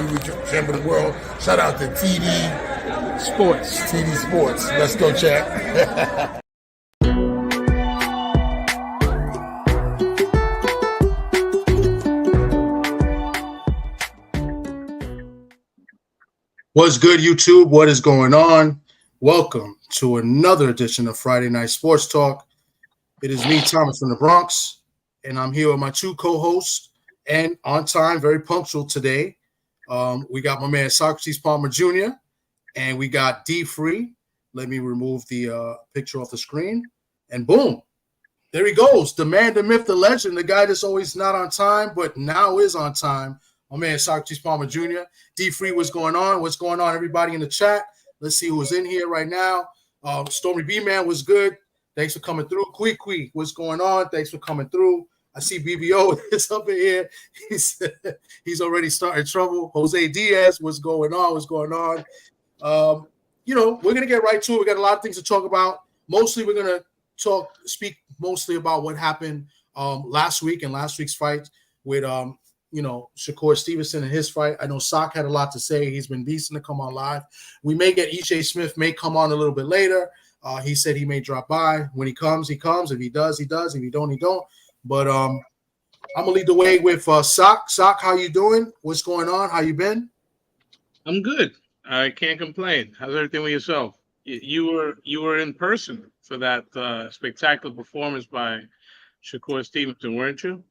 heavyweight champion of the world. Shout out to TD Sports. TD Sports. Let's go, chat. What's good, YouTube? What is going on? Welcome to another edition of Friday Night Sports Talk. It is me, Thomas from the Bronx, and I'm here with my two co-hosts, and on time, very punctual today. We got my man Socrates Palmer Jr., and we got D Free. Let me remove the picture off the screen, and boom, there he goes. The man, the myth, the legend, the guy that's always not on time, but now is on time. My man Socrates Palmer Jr. D Free, what's going on? What's going on, everybody in the chat? Let's see who's in here right now. Stormy B Man was good. Thanks for coming through. Kui, what's going on? Thanks for coming through. I see BBO is up in here. He's already starting trouble. Jose Diaz, what's going on? What's going on? We're gonna get right to it. We got a lot of things to talk about. Mostly, we're gonna speak mostly about what happened last week and last week's fight with Shakur Stevenson and his fight. I know Sock had a lot to say. He's been decent to come on live. We may get EJ Smith may come on a little bit later. He said he may drop by. When he comes, he comes. If he does, he does. If he don't, he don't. But I'm gonna lead the way with Sock. Sock, how you doing? What's going on? How you been? I'm good. I can't complain. How's everything with yourself? You were in person for that spectacular performance by Shakur Stevenson, weren't you?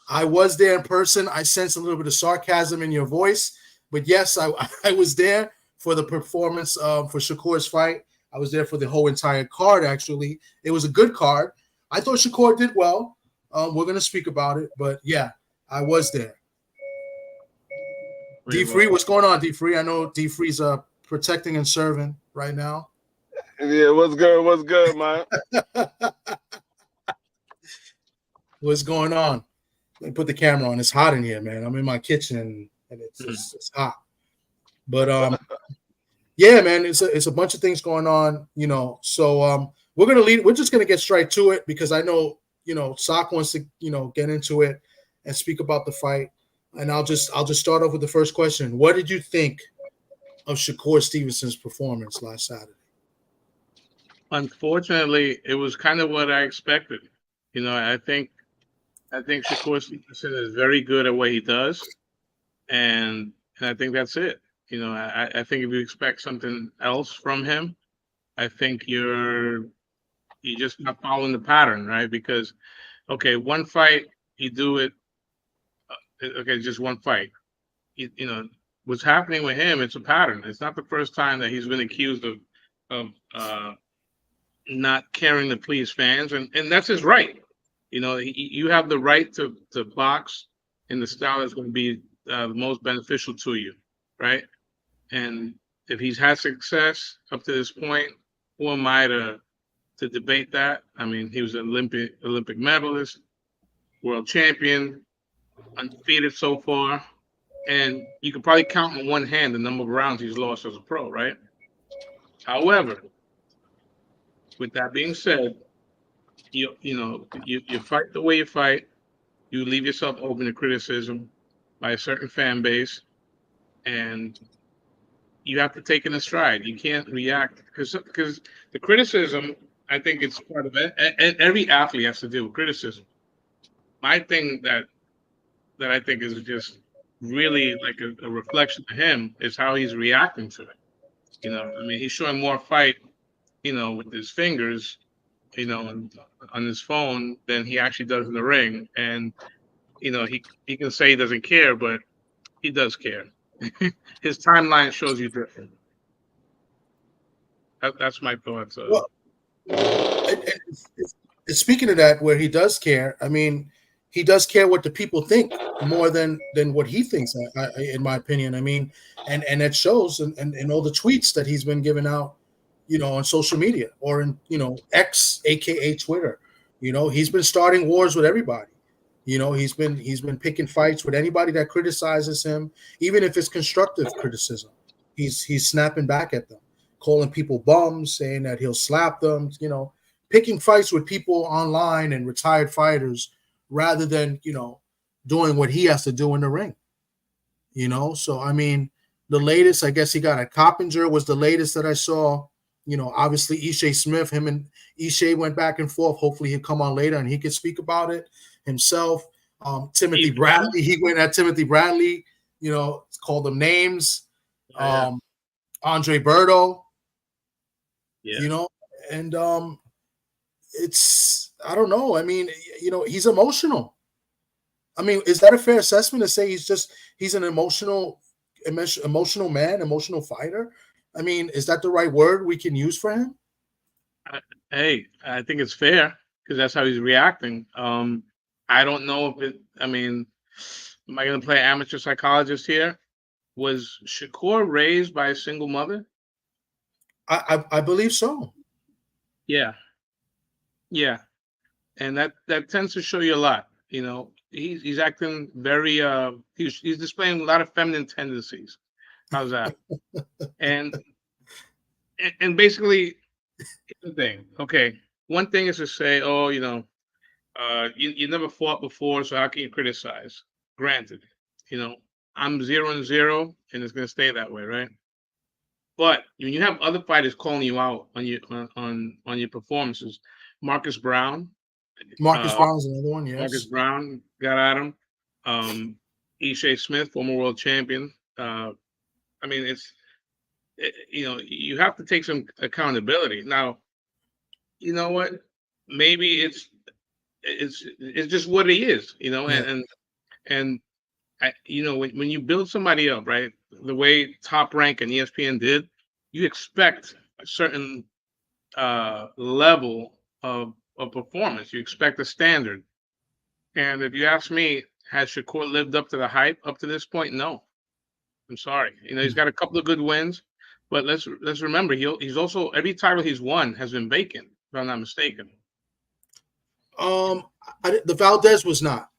I was there in person. I sense a little bit of sarcasm in your voice, but yes, I was there for the performance for Shakur's fight. I was there for the whole entire card, actually. It was a good card. I thought Shakur did well. We're going to speak about it, but yeah, I was there. D-Free, what's going on, D-Free? I know D-Free's protecting and serving right now. Yeah, what's good, man? What's going on? Let me put the camera on. It's hot in here, man. I'm in my kitchen and it's hot. But yeah, man, it's a bunch of things going on, So we're just gonna get straight to it because I know Sock wants to get into it and speak about the fight. And I'll just start off with the first question. What did you think of Shakur Stevenson's performance last Saturday? Unfortunately, it was kind of what I expected. I think Shakur Stevenson is very good at what he does, and I think that's it. I think if you expect something else from him, I think you just not following the pattern, right? Because, okay, one fight, you do it. Okay, just one fight. What's happening with him, it's a pattern. It's not the first time that he's been accused of not caring to please fans, and that's his right. You have the right to box in the style that's going to be the most beneficial to you, right? And if he's had success up to this point, who am I to debate that? I mean, he was an Olympic medalist, world champion, undefeated so far, and you can probably count on one hand the number of rounds he's lost as a pro, right? However, with that being said, you fight the way you fight. You leave yourself open to criticism by a certain fan base, and you have to take it in stride. You can't react because the criticism, I think it's part of it. And every athlete has to deal with criticism. My thing that I think is just really like a reflection of him is how he's reacting to it. He's showing more fight, with his fingers, on his phone than he actually does in the ring. And, he can say he doesn't care, but he does care. His timeline shows you different. That's my thoughts. Well, speaking of that, where he does care, he does care what the people think more than what he thinks, in my opinion. And that shows in all the tweets that he's been giving out, on social media or in, X, aka Twitter. He's been starting wars with everybody. He's been picking fights with anybody that criticizes him, even if it's constructive criticism. He's snapping back at them, calling people bums, saying that he'll slap them, picking fights with people online and retired fighters rather than, doing what he has to do in the ring. You know, so I mean, the latest, I guess he got a Coppinger was the latest that I saw. You know, obviously Ishe Smith, him and Ishe went back and forth. Hopefully he'll come on later and he can speak about it himself. Timothy Bradley, he went at Timothy Bradley, you know, called them names. Andre Berto, you know, and it's, I don't know. I mean, you know, he's emotional. I mean, is that a fair assessment to say he's an emotional man, emotional fighter? I mean, is that the right word we can use for him? Hey, I think it's fair because that's how he's reacting. I don't know if it, I mean, am I going to play amateur psychologist here? Was Shakur raised by a single mother? I believe so. Yeah. Yeah. And that tends to show you a lot. You know, he's acting very, he's displaying a lot of feminine tendencies. How's that? and basically, here's the thing. Okay. One thing is to say, oh, you know, you never fought before, so how can you criticize? Granted, you know, I'm 0-0, and it's gonna stay that way, right? But when you have other fighters calling you out on your performances, Marcus Brown, Marcus Brown is another one. Yes, Marcus Brown got at him. Ishe Smith, former world champion. I mean, you know, you have to take some accountability. Now, you know what? Maybe it's just what he is, you know, and you know, when you build somebody up, right, the way Top Rank and ESPN did, you expect a certain level of performance. You expect a standard. And if you ask me, has Shakur lived up to the hype up to this point? No. I'm sorry. You know, he's got a couple of good wins, but let's remember he's also, every title he's won has been vacant, if I'm not mistaken. The Valdez was not.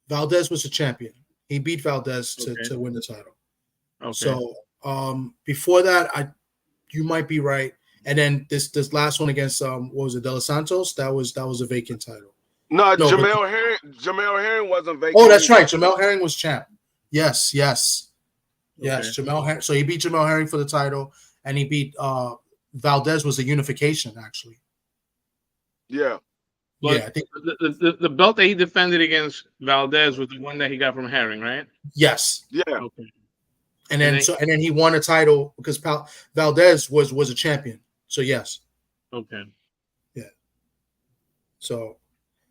Valdez was a champion. He beat Valdez to win the title. Okay. So before that, you might be right. And then this last one against what was it, De Los Santos? That was a vacant title. No, Jamel Herring wasn't vacant. Oh, that's right. Jamel Herring was champ. Yes. Jamel Herring. So he beat Jamel Herring for the title, and he beat Valdez was a unification actually. Yeah. But I think the belt that he defended against Valdez was the one that he got from Herring, right? Yes. Yeah. Okay. And then he won a title because Valdez was a champion. So yes. Okay. Yeah. So,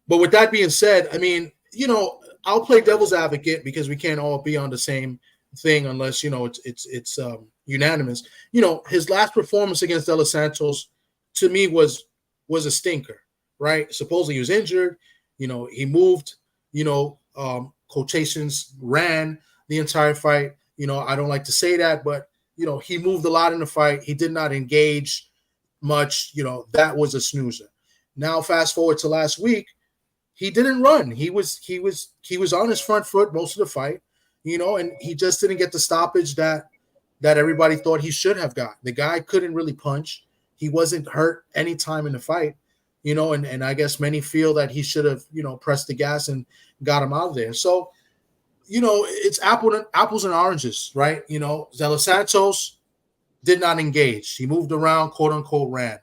but with that being said, I mean, you know, I'll play devil's advocate because we can't all be on the same thing unless, you know, it's unanimous. You know, his last performance against De Los Santos to me was a stinker. Right, supposedly he was injured. You know, he moved. You know, quotations ran the entire fight. You know, I don't like to say that, but you know, he moved a lot in the fight. He did not engage much. You know, that was a snoozer. Now, fast forward to last week, he didn't run. He was on his front foot most of the fight. You know, and he just didn't get the stoppage that everybody thought he should have got. The guy couldn't really punch. He wasn't hurt any time in the fight. You know, and I guess many feel that he should have, you know, pressed the gas and got him out of there. So, you know, it's apples and oranges, right? You know, De Los Santos did not engage. He moved around, quote unquote, ran.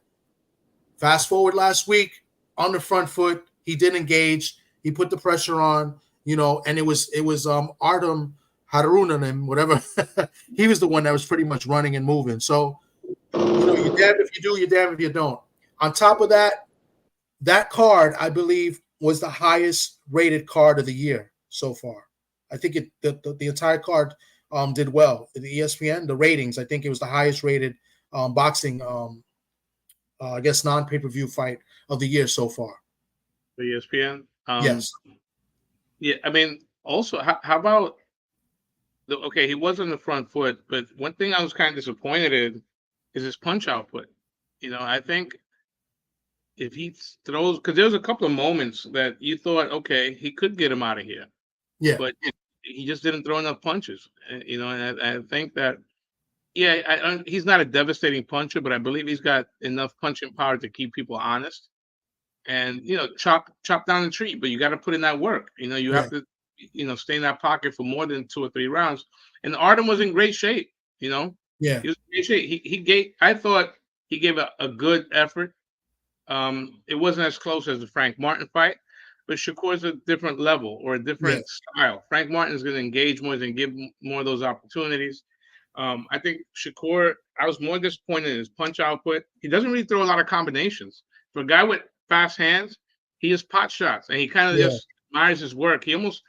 Fast forward last week, on the front foot, he did engage. He put the pressure on, you know, and it was Artem Harunanen, whatever. He was the one that was pretty much running and moving. So, you know, you're damned if you do, you're damned if you don't. On top of that, that card, I believe, was the highest rated card of the year so far. I think the entire card did well. The ESPN, the ratings, I think it was the highest rated boxing, I guess, non-pay-per-view fight of the year so far. The ESPN? Yes. Yeah, I mean, also, how about, okay, he was on the front foot, but one thing I was kind of disappointed in is his punch output. You know, I think if he throws, because there was a couple of moments that you thought, okay, he could get him out of here. Yeah. But he just didn't throw enough punches. You know, and I think that, yeah, he's not a devastating puncher, but I believe he's got enough punching power to keep people honest. And, you know, chop down the tree, but you got to put in that work. You know, you have to stay in that pocket for more than 2 or 3 rounds. And Artem was in great shape. Yeah. He was in great shape. I thought he gave a good effort. It wasn't as close as the Frank Martin fight, but Shakur's a different level or a different style. Frank Martin's going to engage more and give more of those opportunities. I think Shakur, I was more disappointed in his punch output. He doesn't really throw a lot of combinations. For a guy with fast hands, he has pot shots, and he kind of just admires his work. He almost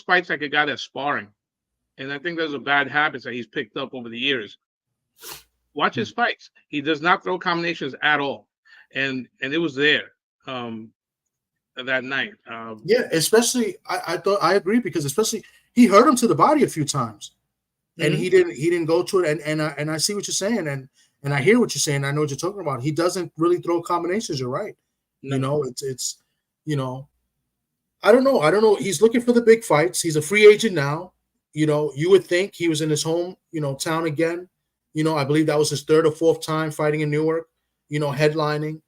fights like a guy that's sparring. And I think those are bad habits that he's picked up over the years. Watch his fights. He does not throw combinations at all. And it was there that night. Especially I agree, because especially he hurt him to the body a few times. And he didn't go to it. And I see what you're saying, and I hear what you're saying. I know what you're talking about. He doesn't really throw combinations. You're right. No. It's I don't know. He's looking for the big fights. He's a free agent now. You would think he was in his home, town again. I believe that was his 3rd or 4th time fighting in Newark, headlining.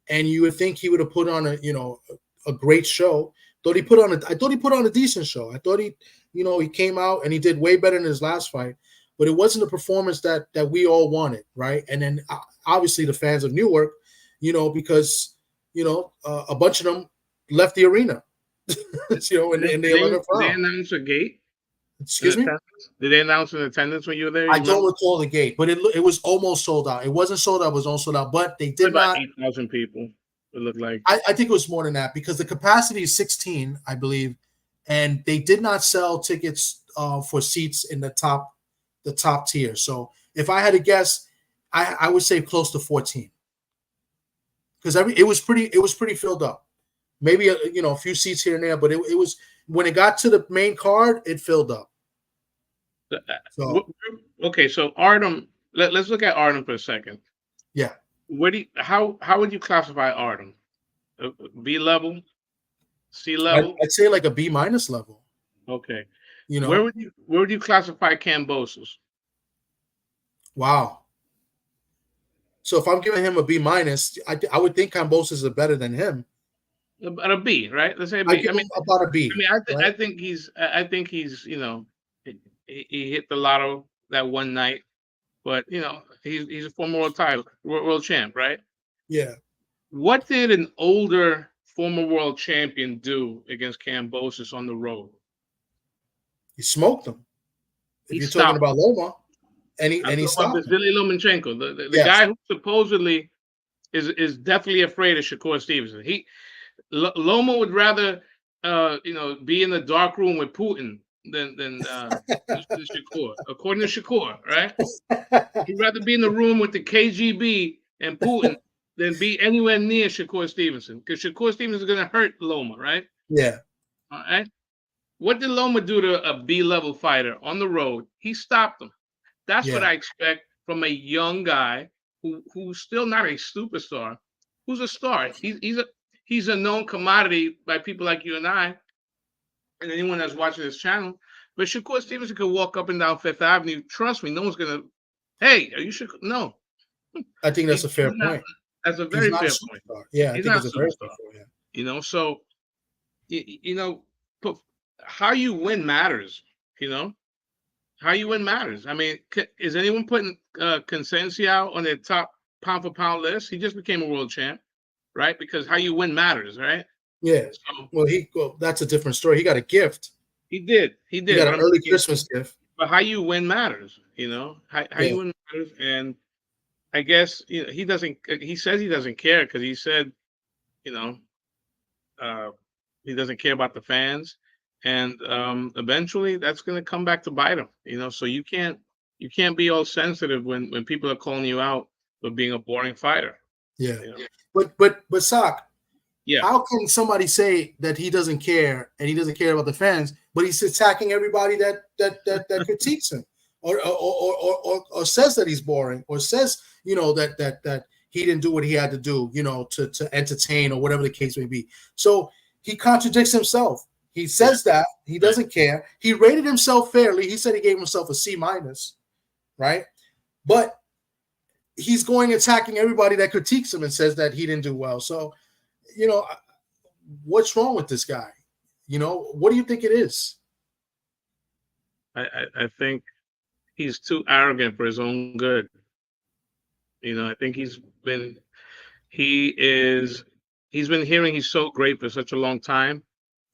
And you would think he would have put on a great show. I thought he put on a decent show. I thought he came out and he did way better in his last fight, but it wasn't the performance that we all wanted, right? And then obviously the fans of Newark, because a bunch of them left the arena, and they announced a gate. Excuse me? Did they announce an attendance when you were there? I don't recall the gate, but it was almost sold out. It wasn't sold out; it was almost sold out. But they did about not. 8,000 people. It looked like. I think it was more than that, because the capacity is 16, I believe, and they did not sell tickets for seats in the top tier. So if I had to guess, I would say close to 14, because it was pretty filled up. Maybe a few seats here and there, but it was, when it got to the main card, it filled up. So, okay, so Artem, let's look at Artem for a second. Yeah. How would you classify Artem? B level, C level? I'd say like a B- level. Okay. Where would you classify Kambosos? Wow. So if I'm giving him a B-, I would think Kambosos is better than him. About a B, right? Let's say a B. About a B. I think he's he hit the lotto that one night, but he's a former world champ, right? Yeah. What did an older former world champion do against Kambosos on the road? He smoked him. If you're talking about Loma, and he stopped Vasily Lomachenko, the guy who supposedly is definitely afraid of Shakur Stevenson. Loma would rather be in the dark room with Putin than Shakur, according to Shakur, right? He'd rather be in the room with the KGB and Putin than be anywhere near Shakur Stevenson, because Shakur Stevenson is going to hurt Loma, right? Yeah. All right. What did Loma do to a B-level fighter on the road? He stopped him. That's what I expect from a young guy who's still not a superstar, who's a star. He's a known commodity by people like you and I, and anyone that's watching this channel. But Shakur Stevenson could walk up and down Fifth Avenue. Trust me, no one's gonna. Hey, are you Shakur? No. I think that's a fair point. That's a very fair point. Yeah, I think it's a very fair point. Yeah. So how you win matters. How you win matters. I mean, is anyone putting Consensia on their top pound for pound list? He just became a world champ, right? Because how you win matters, right? Yeah. So, that's a different story. He got a gift. He did. He got an early Christmas gift. But how you win matters. How you win matters. And I guess he doesn't. He says he doesn't care because he said, he doesn't care about the fans. And eventually that's going to come back to bite him, so you can't be all sensitive when people are calling you out for being a boring fighter. Yeah. But Sock, how can somebody say that he doesn't care and he doesn't care about the fans, but he's attacking everybody that critiques him or says that he's boring, or says, that he didn't do what he had to do, to entertain, or whatever the case may be. So he contradicts himself. He says that he doesn't care. He rated himself fairly. He said he gave himself a C-, right? But he's going attacking everybody that critiques him and says that he didn't do well. So, what's wrong with this guy? What do you think it is? I think he's too arrogant for his own good. I think he's been hearing he's so great for such a long time.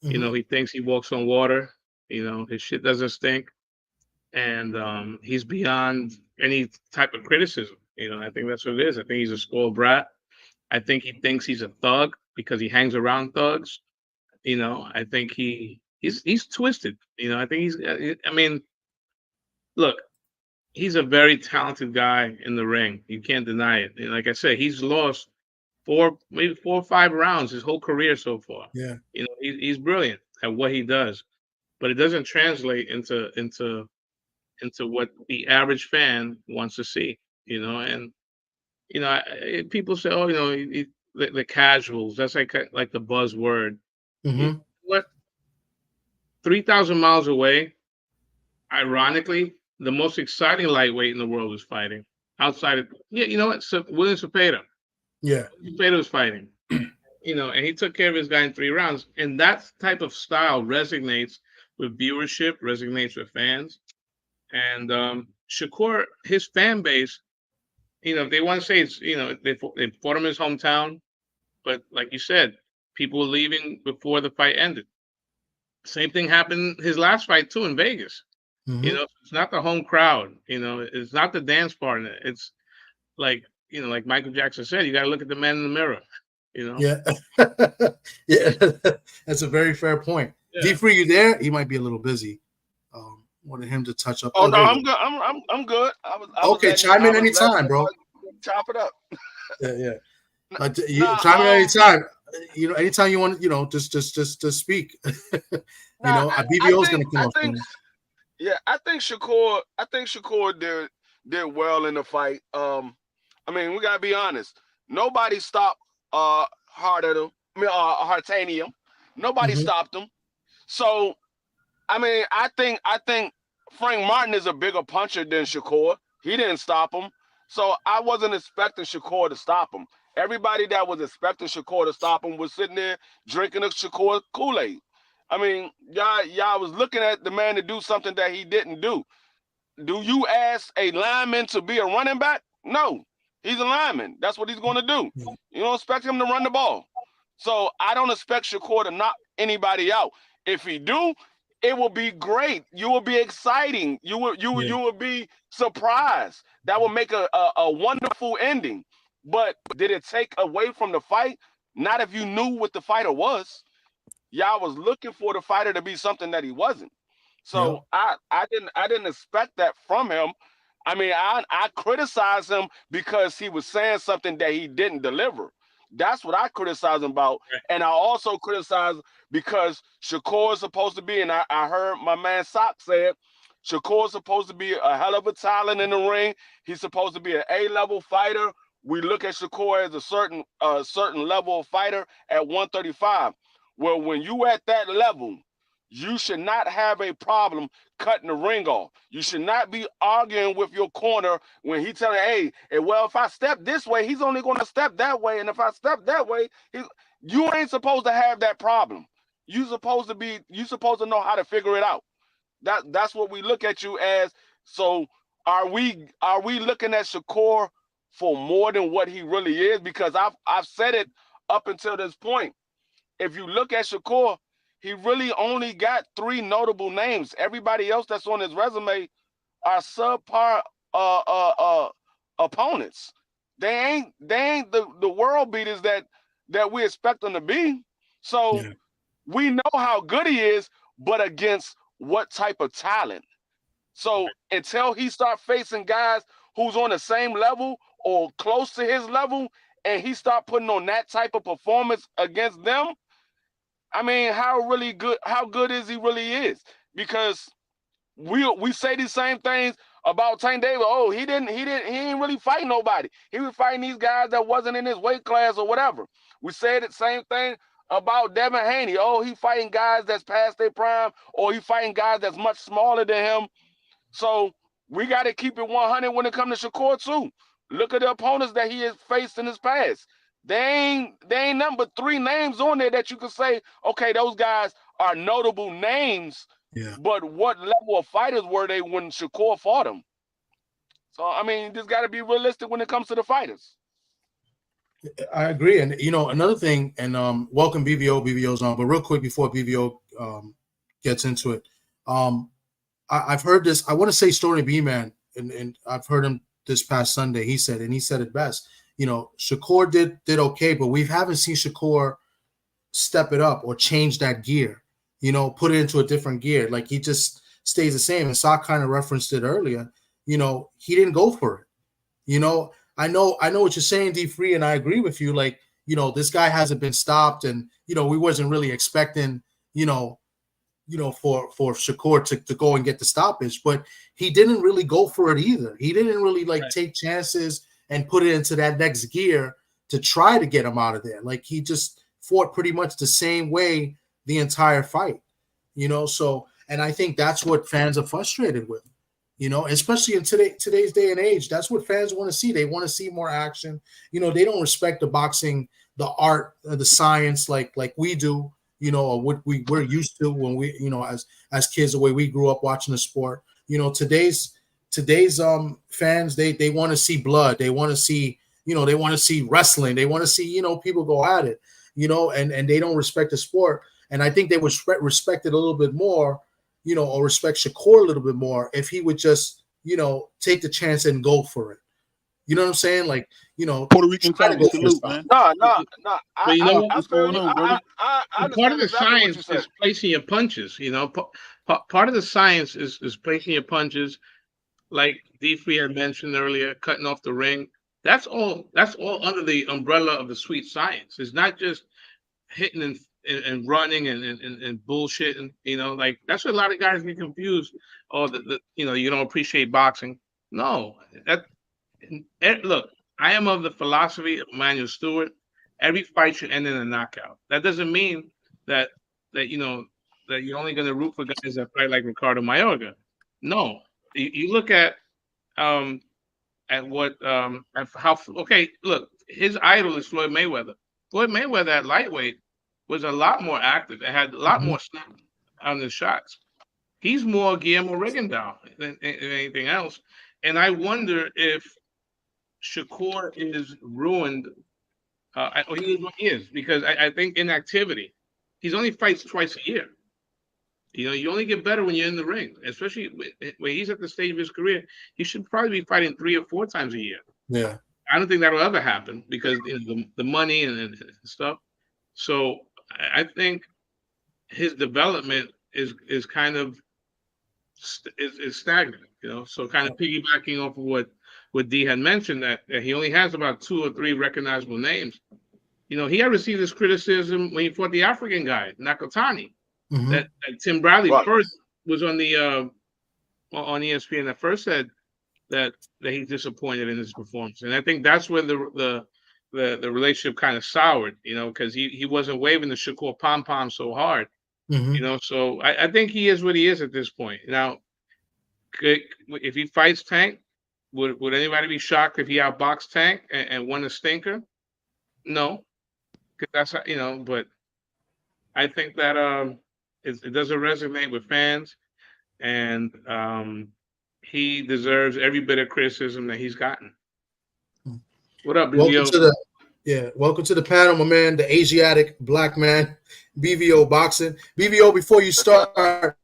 Mhm. He thinks he walks on water. His shit doesn't stink, and he's beyond any type of criticism. I think that's what it is. I think he's a spoiled brat. I think he thinks he's a thug because he hangs around thugs. I think he's twisted. I think I mean, look, he's a very talented guy in the ring. You can't deny it. And like I said, he's lost maybe 4 or 5 rounds his whole career so far. Yeah. He's brilliant at what he does, but it doesn't translate into what the average fan wants to see. And people say, oh, the casuals. That's like the buzzword. Mm-hmm. What? 3,000 miles away. Ironically, the most exciting lightweight in the world is fighting outside of you know what? William Cepeda. Yeah. Cepeda was fighting. And he took care of his guy in 3 rounds. And that type of style resonates with viewership, resonates with fans. And Shakur, his fan base, they want to say it's, they fought him in his hometown, but like you said, people were leaving before the fight ended. Same thing happened his last fight too in Vegas. Mm-hmm. It's not the home crowd. It's not the dance partner. It's like like Michael Jackson said, you got to look at the man in the mirror. Yeah, yeah, that's a very fair point. Yeah. D-Free, you there? He might be a little busy. Wanted him to touch up. Oh no, there you I'm good. I'm good. Okay, chime in anytime, bro. Chop it up. Yeah. Chime in anytime. Anytime you want, just speak. BBO is going to come up. I think Shakur did well in the fight. We gotta be honest. Nobody stopped Hartanium. Nobody stopped him. So I think Frank Martin is a bigger puncher than Shakur. He didn't stop him. So I wasn't expecting Shakur to stop him. Everybody that was expecting Shakur to stop him was sitting there drinking a Shakur Kool-Aid. Y'all was looking at the man to do something that he didn't do. Do you ask a lineman to be a running back? No, he's a lineman. That's what he's going to do. You don't expect him to run the ball. So I don't expect Shakur to knock anybody out. If he do, it will be great. You will be exciting. You will be surprised. That will make a wonderful ending. But did it take away from the fight? Not if you knew what the fighter was. Y'all was looking for the fighter to be something that he wasn't. So I didn't expect that from him. I criticized him because he was saying something that he didn't deliver. That's what I criticize him about. And I also criticize because Shakur is supposed to be, and I heard my man Sock say it, Shakur is supposed to be a hell of a talent in the ring. He's supposed to be an A-level fighter. We look at Shakur as a certain level of fighter at 135. Well, when you at that level, you should not have a problem cutting the ring off. You should not be arguing with your corner when he telling, hey, well, if I step this way, he's only going to step that way. And if I step that way, you ain't supposed to have that problem. You supposed to know how to figure it out. That's what we look at you as. So are we looking at Shakur for more than what he really is? Because I've said it up until this point. If you look at Shakur, he really only got 3 notable names. Everybody else that's on his resume are subpar opponents. They ain't the world beaters that we expect them to be. So we know how good he is, but against what type of talent. So until he start facing guys who's on the same level or close to his level, and he start putting on that type of performance against them, how good is he really is? Because we say these same things about Tank Davis. Oh, he ain't really fighting nobody. He was fighting these guys that wasn't in his weight class or whatever. We said the same thing about Devin Haney. Oh, he fighting guys that's past their prime, or he fighting guys that's much smaller than him. So we got to keep it 100 when it comes to Shakur too. Look at the opponents that he has faced in his past. They ain't nothing but 3 names on there that you can say, okay, those guys are notable names. Yeah. But what level of fighters were they when Shakur fought them? So I mean, just got to be realistic when it comes to the fighters. I agree. And another thing, and welcome BVO's on, but real quick before BVO gets into it, I've heard this. I want to say Story B Man, and I've heard him this past Sunday. He said it best. Shakur did okay, but we haven't seen Shakur step it up or change that gear. Put it into a different gear. Like he just stays the same. And Sock kind of referenced it earlier. He didn't go for it. I know what you're saying, D Free, and I agree with you. Like, this guy hasn't been stopped, and we wasn't really expecting, for Shakur to go and get the stoppage, but he didn't really go for it either. He didn't really take chances and put it into that next gear to try to get him out of there. Like he just fought pretty much the same way the entire fight, So, and I think that's what fans are frustrated with. Especially in today's day and age, that's what fans want to see. They want to see more action. They don't respect the boxing, the art, the science like we do. Or what we're used to when we, as kids, the way we grew up watching the sport. Today's fans, they want to see blood. They want to see, they want to see wrestling. They want to see, people go at it. And they don't respect the sport. And I think they would respect it a little bit more. Or respect Shakur a little bit more if he would just, take the chance and go for it. You know what I'm saying? Like, Puerto Rican time to salute, man. No. But you know what's going on, brother? I part of the exactly science is placing your punches. Part of the science is placing your punches, like D3 had mentioned earlier, cutting off the ring. That's all under the umbrella of the sweet science. It's not just hitting and running and bullshit, and like that's where a lot of guys get confused. Oh, you don't appreciate boxing. No, look, I am of the philosophy of Manuel Stewart. Every fight should end in a knockout. That doesn't mean that you're only going to root for guys that fight like Ricardo Mayorga. No, you look at what how okay. Look, his idol is Floyd Mayweather. Floyd Mayweather at lightweight was a lot more active and had a lot more snap on the shots. He's more Guillermo Rigondeaux than anything else. And I wonder if Shakur is ruined. He is, because I think inactivity. He's only fights twice a year. You only get better when you're in the ring, especially when he's at the stage of his career. He should probably be fighting 3 or 4 times a year. Yeah. I don't think that'll ever happen because the money and stuff. So I think his development is kind of is stagnant, So kind of piggybacking off of what D had mentioned, that he only has about 2 or 3 recognizable names. He had received this criticism when he fought the African guy, Nakatani, that Tim Bradley first was on the on ESPN that first said that he's disappointed in his performance, and I think that's where the relationship kind of soured, because he wasn't waving the Shakur pom pom so hard, So I think he is what he is at this point. Now, if he fights Tank, would anybody be shocked if he outboxed Tank and won a stinker? No, because that's But I think that it doesn't resonate with fans, and he deserves every bit of criticism that he's gotten. What up, BVO? Welcome to the panel, my man, the Asiatic black man, BVO Boxing. BVO, before you start, funny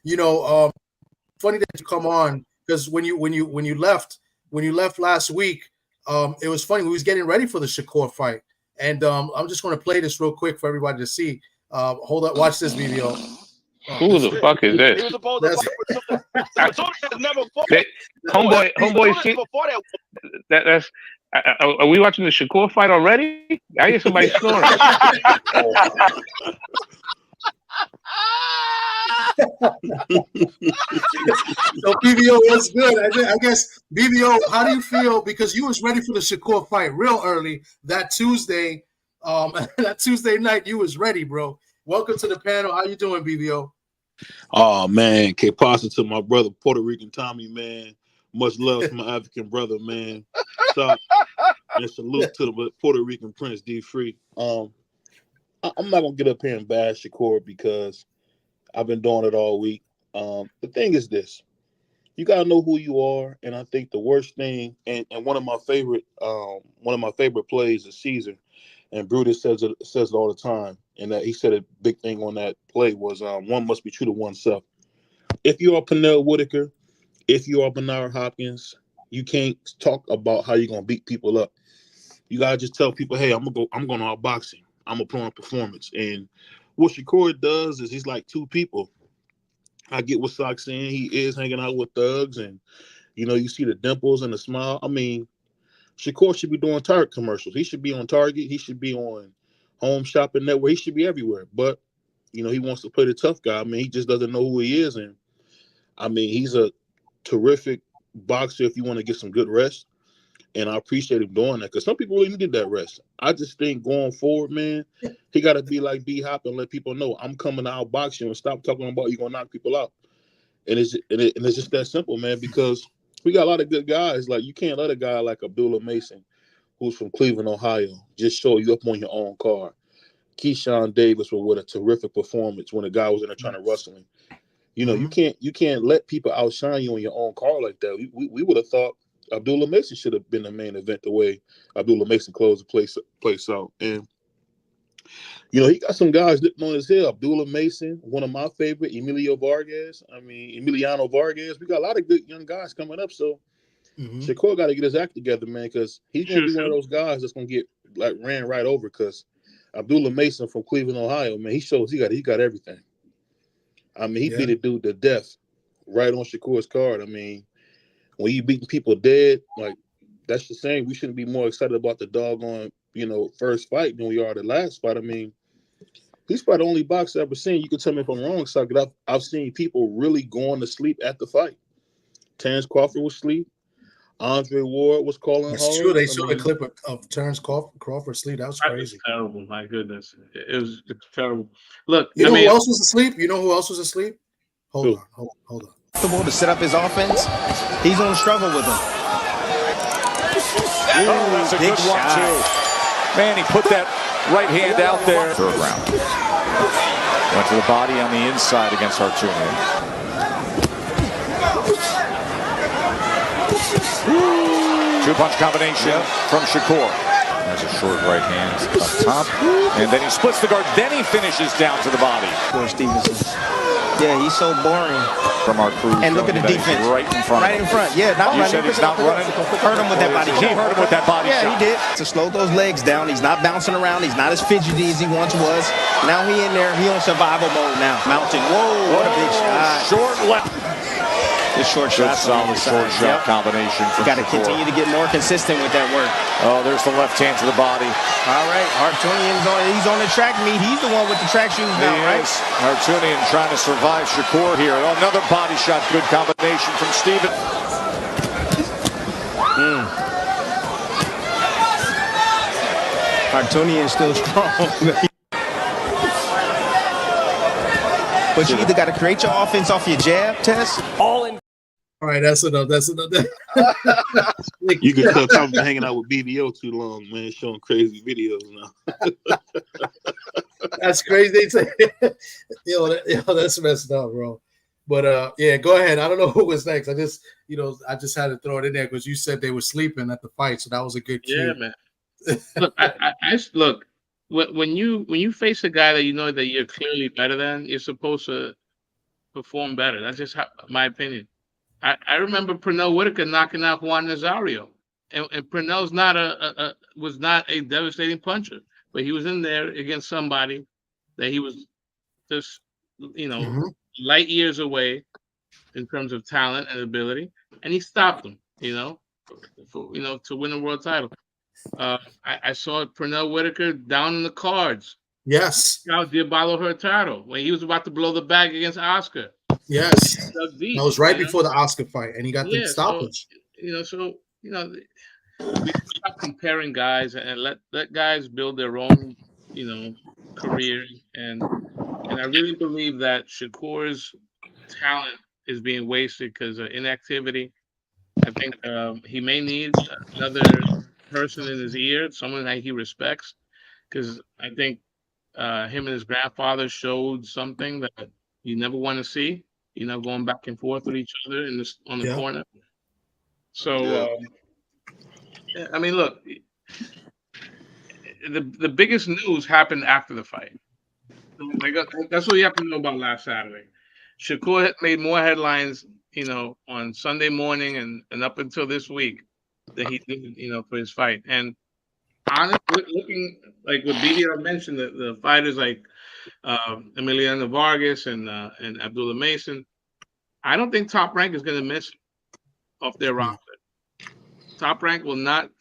that you come on, because when you left last week, it was funny. We was getting ready for the Shakur fight, and I'm just going to play this real quick for everybody to see. Hold up, watch this, BVO. Who the fuck is this? He was supposed to fight with Socrates never fought. Homeboy, that's. Are we watching the Shakur fight already? I hear somebody snoring. So BBO, what's good? I guess BBO, how do you feel? Because you was ready for the Shakur fight real early that Tuesday. That Tuesday night, you was ready, bro. Welcome to the panel. How you doing, BBO? Oh man, que pasa to my brother Puerto Rican Tommy, man. Much love to my African brother, man. So, and salute to the Puerto Rican Prince D Free. I'm not gonna get up here and bash Shakur because I've been doing it all week. The thing is this: you gotta know who you are, and I think the worst thing, and one of my favorite plays this season, and Brutus says it all the time, and that he said a big thing on that play was one must be true to oneself. If you are Pernell Whitaker, if you are Bernard Hopkins, you can't talk about how you're gonna beat people up. You gotta just tell people, hey, I'm going to outbox him. I'm gonna put on a performance. And what Shakur does is he's like two people. I get what Sock's saying. He is hanging out with thugs, and you see the dimples and the smile. I mean, Shakur should be doing Target commercials. He should be on Target. He should be on Home Shopping Network. He should be everywhere. But he wants to play the tough guy. I mean, he just doesn't know who he is. And I mean, he's a terrific boxer if you want to get some good rest. And I appreciate him doing that because some people really needed that rest. I just think going forward, man, he got to be like B-Hop and let people know I'm coming to outbox you and stop talking about you going to knock people out. And it's just that simple, man, because we got a lot of good guys. Like, you can't let a guy like Abdullah Mason, who's from Cleveland, Ohio, just show you up on your own car. Keyshawn Davis with a terrific performance when the guy was in there trying to wrestle him. You can't let people outshine you on your own car like that. We would have thought Abdullah Mason should have been the main event the way Abdullah Mason closed the place out. And, he got some guys dipping on his hill. Abdullah Mason, one of my favorite, Emiliano Vargas. We got a lot of good young guys coming up. So Shakur got to get his act together, man, because he's going to be one of those guys that's going to get ran right over because Abdullah Mason from Cleveland, Ohio, man, he shows he got everything. I mean, he beat a dude to death right on Shakur's card. I mean, when you beating people dead, like, that's the same. We shouldn't be more excited about the doggone, first fight than we are the last fight. I mean, he's probably the only boxer I've ever seen. You can tell me if I'm wrong, Sock, I've seen people really going to sleep at the fight. Terrence Crawford was asleep. Andre Ward was calling That's hard. true. They showed a clip of Terrence Crawford asleep. That was crazy. That was terrible. My goodness. It's terrible. Look, who else was asleep? You know who else was asleep? Hold on. To set up his offense, he's going to struggle with him. That's a big good one, too. Man, he put that right hand out there. Third round. Went to the body on the inside against Hartunian. Two-punch combination from Shakur. Has a short right hand up top. And then he splits the guard. Then he finishes down to the body. Shakur Stevenson. Yeah, he's so boring. From our crew. And look at the defense. Right in front. Right in front. Yeah, not you running. Said he's not running. Hurt him with that body shot. He hurt him with that body shot. Yeah, he did. To slow those legs down. He's not bouncing around. He's not as fidgety as he once was. Now he in there. He on survival mode now. Mounting. Whoa, what a big shot. Short left. This short shot. Solid short shot combination. You got to continue to get more consistent with that work. Oh, there's the left hand to the body. All right, Hartunian's he's on the track meet. He's the one with the track shoes now, right? Hartunian trying to survive Shakur here. Another body shot. Good combination from Steven. Hartunian's still strong. But you either got to create your offense off your jab, Tess. All right, that's enough. You can tell Tom's been hanging out with BBO too long, man, showing crazy videos now. That's crazy. Yo, that's messed up, bro. But go ahead. I don't know who was next. I just had to throw it in there because you said they were sleeping at the fight, so that was a good cue. Yeah, man. Look, look. When you face a guy that you know that you're clearly better than, you're supposed to perform better. That's just my opinion. I remember Pernell Whitaker knocking out Juan Nazario, and Pernell's was not a devastating puncher, but he was in there against somebody that he was just light years away in terms of talent and ability, and he stopped him. To win a world title. I saw Pernell Whitaker down in the cards. Yes. Out Diablo Hurtado when he was about to blow the bag against Oscar. Yes. That was right before the Oscar fight, and he got the stoppage. We stop comparing guys and let guys build their own, careers. And I really believe that Shakur's talent is being wasted because of inactivity. I think he may need another person in his ear, someone that he respects, because I think him and his grandfather showed something that you never want to see. Going back and forth with each other on the Yeah. corner. So, Yeah. I mean, look, the biggest news happened after the fight. That's what you have to know about last Saturday. Shakur made more headlines, on Sunday morning and up until this week that he did, for his fight. And honestly, looking like what BDR mentioned, the fighters like Emiliano Vargas and Abdullah Mason, I don't think Top Rank is going to miss off their roster. Top Rank will not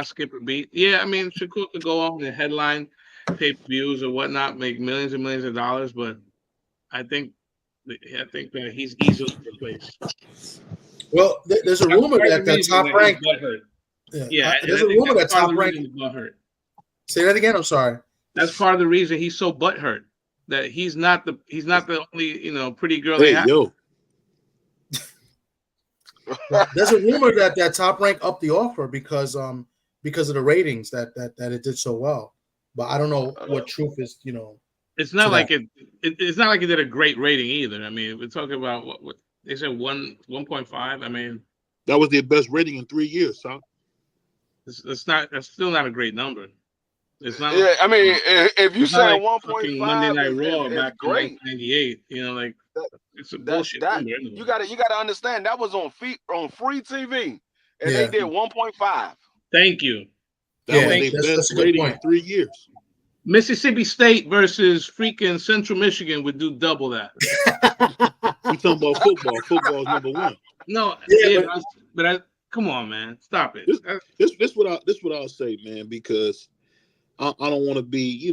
skip a beat. Yeah, I mean, Shakur could go on the headline, pay-per-views or whatnot, make millions and millions of dollars, but I think that he's easily replaced. Well, there's a rumor that Top Rank. Yeah, there's a rumor that Top Rank. Say that again. I'm sorry. That's part of the reason he's so butthurt. That he's not the only pretty girl they have. Yo. There's a rumor that Top Rank upped the offer because of the ratings that it did so well. But I don't know what truth is. It's not like it's not like it did a great rating either. I mean, we're talking about what they said 1.5. I mean, that was their best rating in 3 years, huh? That's still not a great number. It's not. Yeah, I mean, if you say like 1.5, Monday Night Raw back in great. 1998, it's a bullshit number. Anyway. You gotta understand that was on free TV, and they did 1.5. Thank you. That was their best rating in 3 years. Mississippi State versus freaking Central Michigan would do double that. We talking about football. Football is number one. No, come on, man, stop it. This what I'll say, man, because I don't want to be, I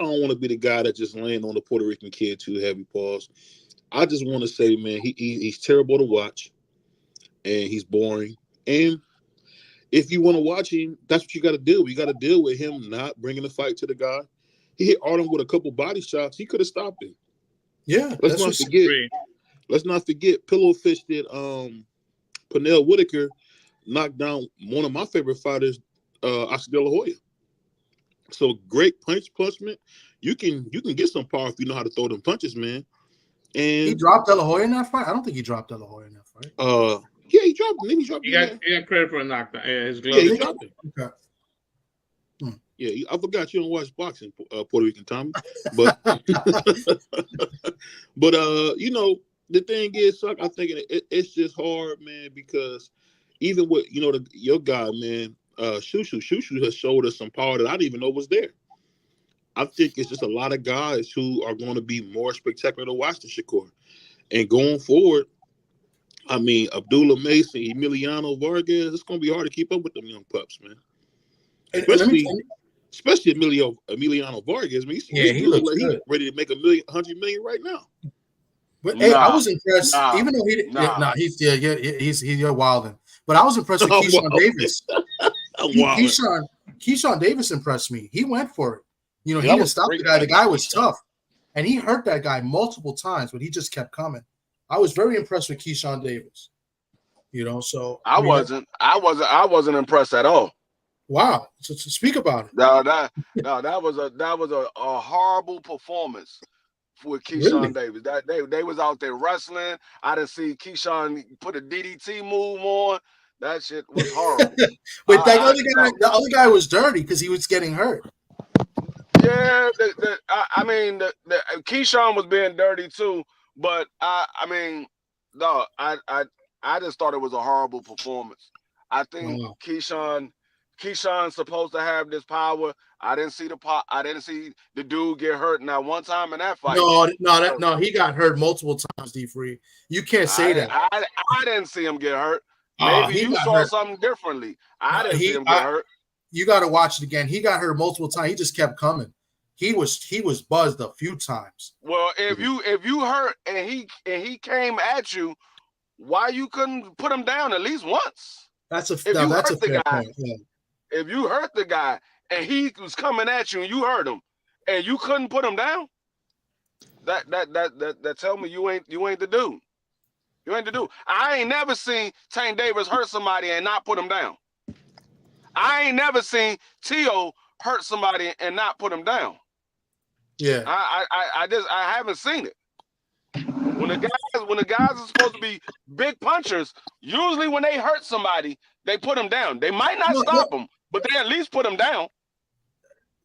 don't want to be the guy that just laying on the Puerto Rican kid too heavy. Pause. I just want to say, man, he's terrible to watch, and he's boring. And if you want to watch him, that's what you got to do. You got to deal with him not bringing the fight to the guy. He hit Artem with a couple body shots. He could have stopped him. Yeah, let's not forget. Pillow fisted Pernell Whitaker knocked down one of my favorite fighters, Oscar De La Hoya. So great punishment. You can get some power if you know how to throw them punches, man. And he dropped De La Hoya in that fight. I don't think he dropped De La Hoya in that fight. Yeah, he dropped him. He dropped him. He got credit for a knockdown. Yeah, his glove. Yeah, he dropped him. Okay. Yeah, I forgot you don't watch boxing, Puerto Rican Tommy. But the thing is, I think it's just hard, man, because even with your guy, man, Shushu has showed us some power that I didn't even know was there. I think it's just a lot of guys who are going to be more spectacular to watch than Shakur. And going forward, I mean, Abdullah Mason, Emiliano Vargas, it's going to be hard to keep up with them young pups, man. Especially Emiliano Vargas. I mean, he looks like he's ready to make $100 million right now. But hey, I was impressed, even though he's you're wilding. But I was impressed with Keyshawn Davis. Keyshawn Davis impressed me. He went for it. He didn't stop the guy. The guy was tough, and he hurt that guy multiple times, but he just kept coming. I was very impressed with Keyshawn Davis. So I wasn't impressed at all. Wow. So speak about it. No, that was a horrible performance with Keyshawn Davis. That they was out there wrestling. I didn't see Keyshawn put a DDT move on. That shit was horrible. But the other guy was dirty because he was getting hurt. Yeah, I mean, Keyshawn was being dirty too. But I just thought it was a horrible performance. I think Keyshawn's supposed to have this power. I didn't see the dude get hurt not one time in that fight. No, he got hurt multiple times, D-Free. You can't say that. I didn't see him get hurt. Maybe you saw something differently. I didn't see him get hurt. You got to watch it again. He got hurt multiple times. He just kept coming. He was buzzed a few times. Well, if you hurt and he came at you, why you couldn't put him down at least once? That's a fair point. Yeah. If you hurt the guy and he was coming at you and you hurt him and you couldn't put him down, that tell me you ain't the dude. You ain't the dude. I ain't never seen Tank Davis hurt somebody and not put him down. I ain't never seen T.O. hurt somebody and not put him down. Yeah. I haven't seen it. When the guys are supposed to be big punchers, usually when they hurt somebody, they put them down. They might not stop them, but they at least put them down.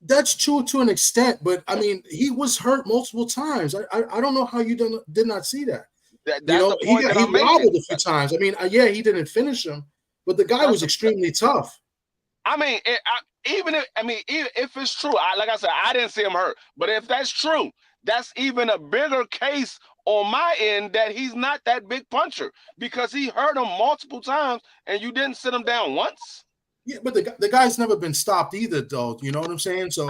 That's true to an extent, but I mean, he was hurt multiple times. I don't know how you did not see that. That's the point that I'm making. He wobbled a few times. I mean, yeah, he didn't finish him, but the guy was extremely tough. I mean, if it's true, like I said, I didn't see him hurt, but if that's true, that's even a bigger case on my end that he's not that big puncher because he hurt him multiple times and you didn't sit him down once. Yeah, but the guy's never been stopped either, though. You know what I'm saying? So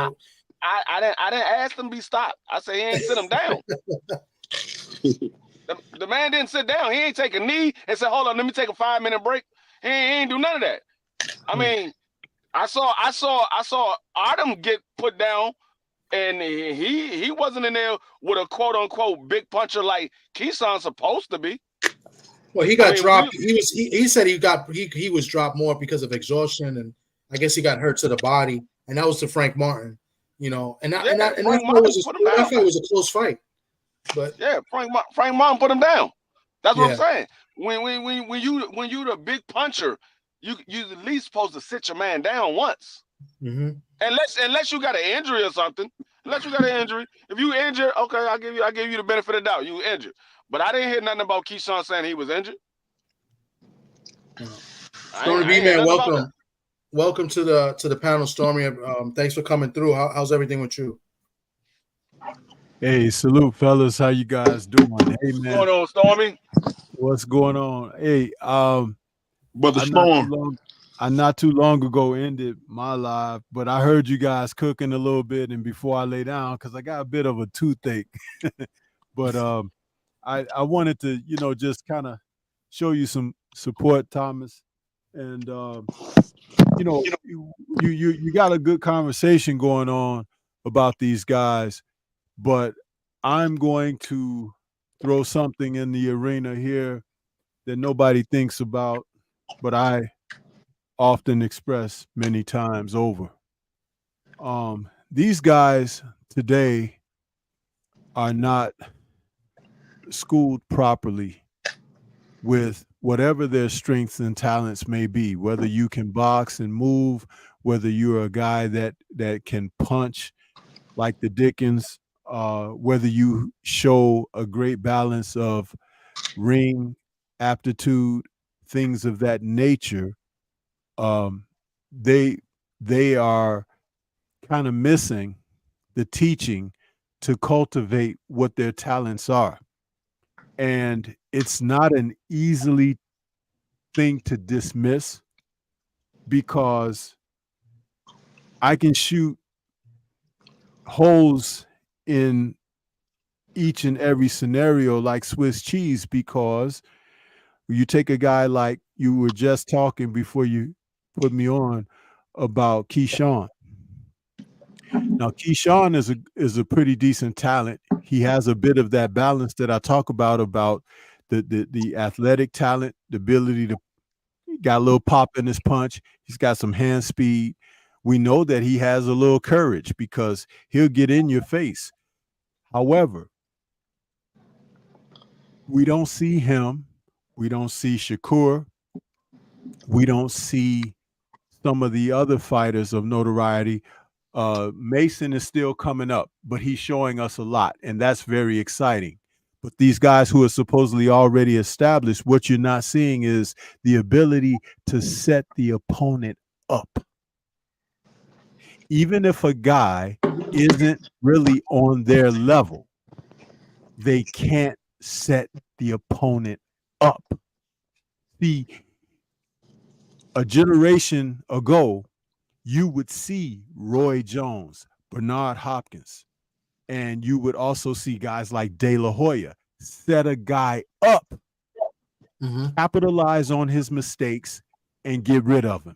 I didn't ask him to be stopped. I said he ain't sit him down. The man didn't sit down. He ain't take a knee and said, "Hold on, let me take a 5-minute break." He ain't do none of that. I mean, I saw Artem get put down, and he wasn't in there with a quote unquote big puncher like Keyshawn's supposed to be. Well, he got dropped. He said he was dropped more because of exhaustion, and I guess he got hurt to the body, and that was to Frank Martin. You know, and that was a close fight. But yeah, Frank Martin put him down. That's what I'm saying. When you the big puncher, you at least supposed to sit your man down once. Mm-hmm. Unless you got an injury or something. Unless you got an injury. If you injured, okay, I give you the benefit of the doubt. You injured. But I didn't hear nothing about Keyshawn saying he was injured. Stormy B man, welcome. Welcome to the panel, Stormy. Thanks for coming through. How's everything with you? Hey, salute, fellas. How you guys doing? Hey, man. What's going on, Stormy? What's going on? Hey, Brother Storm. I not too long ago ended my live, but I heard you guys cooking a little bit, and before I lay down, because I got a bit of a toothache. But I wanted to, just kind of show you some support, Thomas, and you got a good conversation going on about these guys. But I'm going to throw something in the arena here that nobody thinks about, but I often express many times over. These guys today are not schooled properly with whatever their strengths and talents may be, whether you can box and move, whether you're a guy that can punch like the Dickens, whether you show a great balance of ring aptitude, things of that nature, they are kind of missing the teaching to cultivate what their talents are. And it's not an easily thing to dismiss, because I can shoot holes in each and every scenario like Swiss cheese, because you take a guy like you were just talking before you put me on about Keyshawn. Now, Keyshawn is a pretty decent talent. He has a bit of that balance that I talk about the athletic talent, the ability to got a little pop in his punch. He's got some hand speed. We know that he has a little courage because he'll get in your face. However, we don't see him. We don't see Shakur. We don't see some of the other fighters of notoriety. Mason is still coming up, but he's showing us a lot, and that's very exciting. But these guys who are supposedly already established, what you're not seeing is the ability to set the opponent up. Even if a guy isn't really on their level, they can't set the opponent up. See, a generation ago, you would see Roy Jones, Bernard Hopkins, and you would also see guys like De La Hoya set a guy up, capitalize on his mistakes, and get rid of him.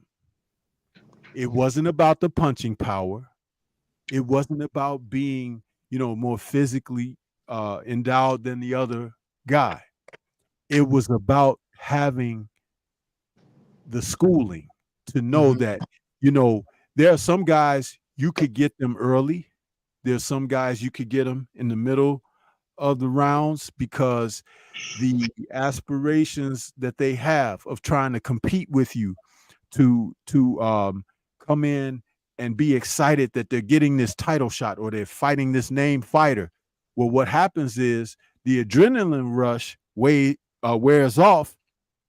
It wasn't about the punching power. It wasn't about being, more physically endowed than the other guy. It was about having the schooling to know that, there are some guys you could get them early There's some guys you could get them in the middle of the rounds because the aspirations that they have of trying to compete with you to come in and be excited that they're getting this title shot or they're fighting this named fighter. Well, what happens is the adrenaline rush wears off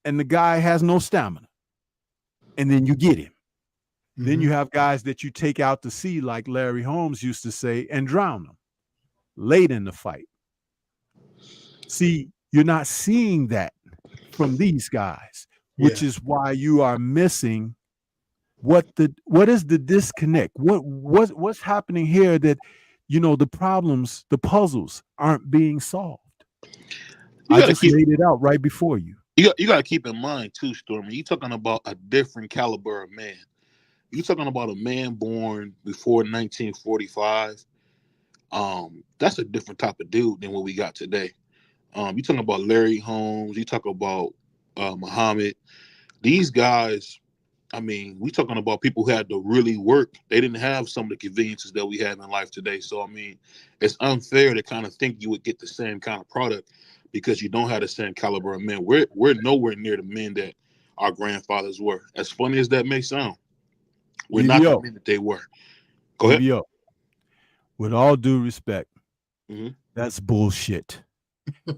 and the guy has no stamina. And then you get him. Mm-hmm. Then you have guys that you take out to sea, like Larry Holmes used to say, and drown them late in the fight. See, you're not seeing that from these guys, which is why you are missing what is the disconnect? What's happening here that, the problems, the puzzles aren't being solved? I just laid it out right before you. You got to keep in mind too, Stormy. You're talking about a different caliber of man. You're talking about a man born before 1945. That's a different type of dude than what we got today. You talking about Larry Holmes. You talk about Muhammad. These guys. I mean, we talking about people who had to really work. They didn't have some of the conveniences that we have in life today. So, I mean, it's unfair to kind of think you would get the same kind of product because you don't have the same caliber of men. We're nowhere near the men that our grandfathers were. As funny as that may sound, we're not the men that they were. Go ahead. With all due respect, that's bullshit.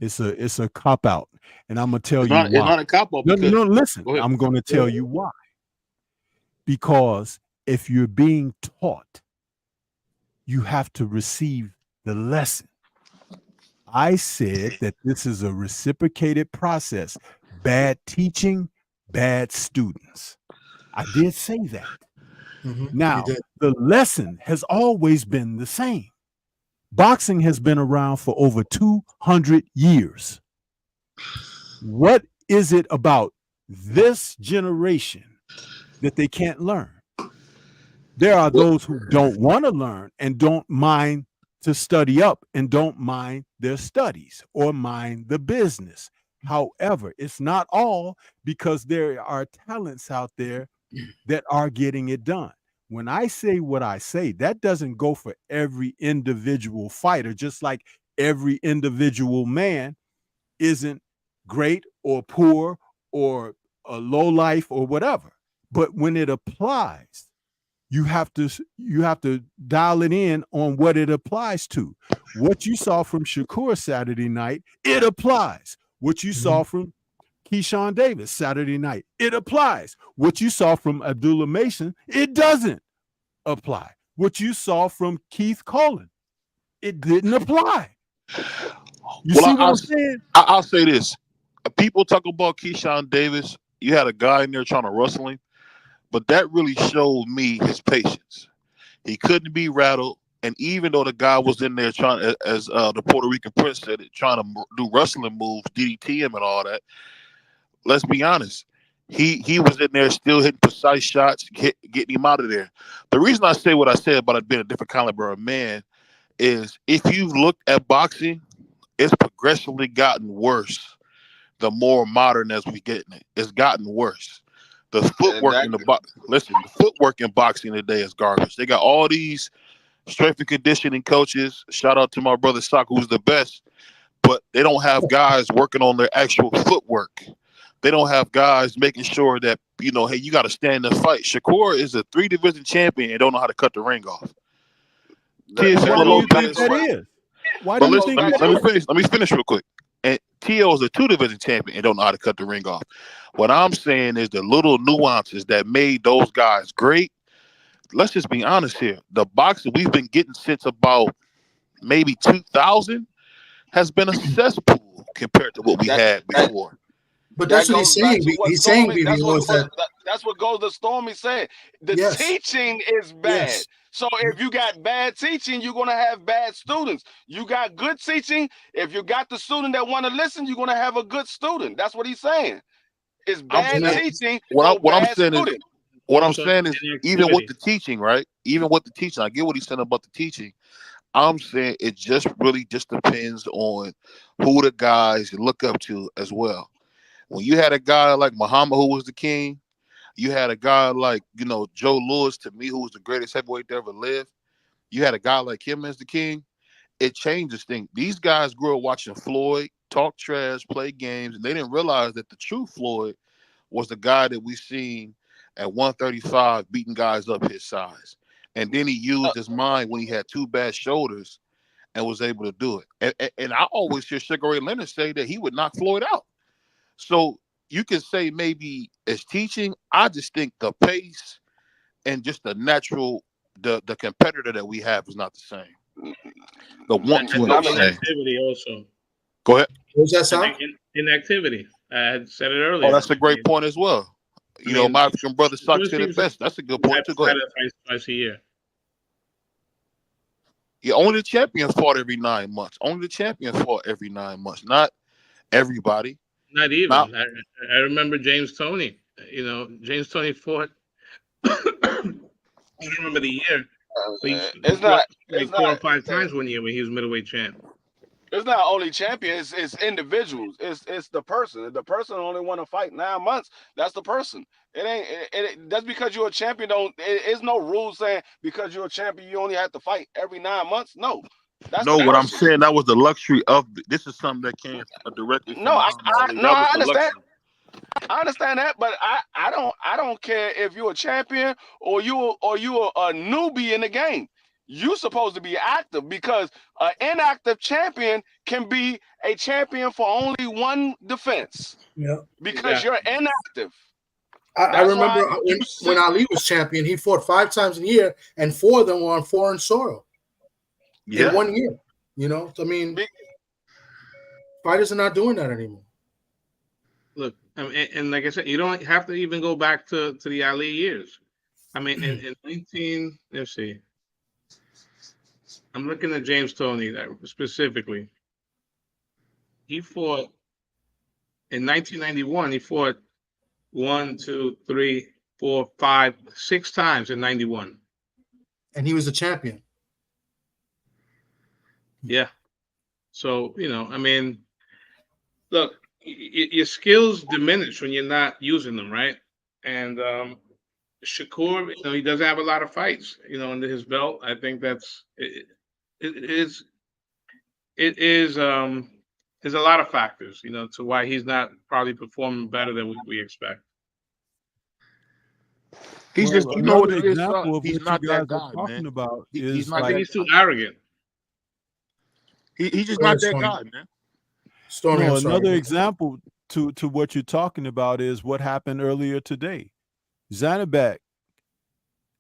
It's a cop out, and I'm gonna tell you why. It's not a cop out. No, listen. I'm gonna tell you why. Because if you're being taught, you have to receive the lesson. I said that this is a reciprocated process. Bad teaching, bad students. I did say that. Now, the lesson has always been the same. Boxing has been around for over 200 years. What is it about this generation that they can't learn? There are those who don't want to learn and don't mind to study up and don't mind their studies or mind the business. However, it's not all, because there are talents out there that are getting it done. When I say what I say, that doesn't go for every individual fighter, just like every individual man isn't great or poor or a low life or whatever. But when it applies, you have to dial it in on what it applies to. What you saw from Shakur Saturday night, it applies. What you saw from Keyshawn Davis Saturday night, it applies. What you saw from Abdullah Mason, it doesn't apply. What you saw from Keith Cullen, it didn't apply. You see what I'm saying? I'll say this. People talk about Keyshawn Davis. You had a guy in there trying to wrestle him. But that really showed me his patience. He couldn't be rattled. And even though the guy was in there trying, as the Puerto Rican Prince said, trying to do wrestling moves, DDT him and all that, let's be honest, he was in there still hitting precise shots, getting him out of there. The reason I say what I said about it being a different caliber of man is if you've looked at boxing, it's progressively gotten worse the more modern as we get in it. It's gotten worse. The footwork the footwork in boxing today is garbage. They got all these strength and conditioning coaches. Shout out to my brother Sock, who's the best, but they don't have guys working on their actual footwork. They don't have guys making sure that, hey, you got to stand and fight. Shakur is a 3-division champion and don't know how to cut the ring off. Why do you think that is? Why do you think that? Let me finish real quick. And T.O. is a 2-division champion and don't know how to cut the ring off. What I'm saying is the little nuances that made those guys great. Let's just be honest here. The boxing we've been getting since about maybe 2000 has been a cesspool compared to what we had before. But that's what he's saying. He's saying that's what goes to Stormy saying. The teaching is bad. Yes. So if you got bad teaching, you're going to have bad students. You got good teaching. If you got the student that want to listen, you're going to have a good student. That's what he's saying. It's bad teaching. What I'm saying is even with the teaching, right? Even with the teaching, I get what he's saying about the teaching. I'm saying it just really just depends on who the guys you look up to as well. When you had a guy like Muhammad, who was the king, you had a guy like, Joe Louis, to me, who was the greatest heavyweight to ever live. you had a guy like him as the king, it changes things. These guys grew up watching Floyd talk trash, play games, and they didn't realize that the true Floyd was the guy that we seen at 135 beating guys up his size. And then he used his mind when he had 2 bad shoulders and was able to do it. And I always hear Sugar Ray Leonard say that he would knock Floyd out. So you can say maybe it's teaching. I just think the pace and just the natural, the competitor that we have is not the same. The want to and activity also. Go ahead. What was that sound? Inactivity. I had said it earlier. Oh, that's a great point as well. You know, my African brother Socrates said it best. That's a good point too. Go ahead. Twice a year. Yeah, only the champions fought every 9 months. Only the champions fought every 9 months. Not everybody. Not even. I remember James Toney. You know, James Toney fought. I don't remember the year. It's not 4 or 5 times one year when he was middleweight champ. It's not only champions, it's individuals. It's the person. If the person only want to fight 9 months, that's the person. It ain't that's because you're a champion. It's no rule saying because you're a champion you only have to fight every 9 months. No. That's what I'm saying, that was the luxury of this is something that came directly from I understand. I understand that, but I don't care if you're a champion or you're a newbie in the game. You're supposed to be active because an inactive champion can be a champion for only one defense. Yeah. Because you're inactive. I remember when Ali was champion, he fought 5 times a year, and 4 of them were on foreign soil. Yeah. In 1 year. You know, I mean, fighters are not doing that anymore. Look, I mean, and like I said, you don't have to even go back to the Ali years. I mean, in let's see. I'm looking at James Toney specifically. He fought in 1991. He fought 1, 2, 3, 4, 5, 6 times in 91. And he was a champion. Yeah. So, you know, I mean, look, your skills diminish when you're not using them, right? And Shakur, you know, he doesn't have a lot of fights, you know, under his belt. I think that's there's a lot of factors, you know, to why he's not probably performing better than we expect. He's just, you know, what example of he's not that guy, talking man. about He's not. I think he's too arrogant. He's just not that guy, man. Stormy, no, another example to what you're talking about is what happened earlier today. Zanabek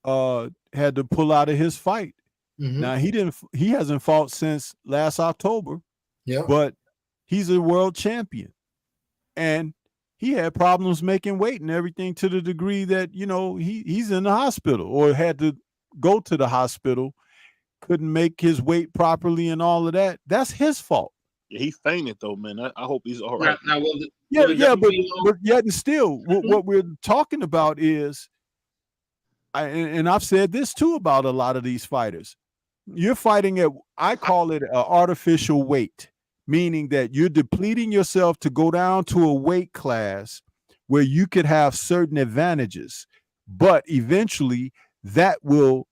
had to pull out of his fight. Mm-hmm. Now he hasn't fought since last October. Yeah. But he's a world champion. And he had problems making weight and everything to the degree that, you know, he's in the hospital or had to go to the hospital, couldn't make his weight properly and all of that. That's his fault. Yeah, he fainted though, man. I hope he's all right. Now, but yet and still, what we're talking about is, and I've said this too about a lot of these fighters. You're fighting at, I call it an artificial weight, meaning that you're depleting yourself to go down to a weight class where you could have certain advantages, but eventually that will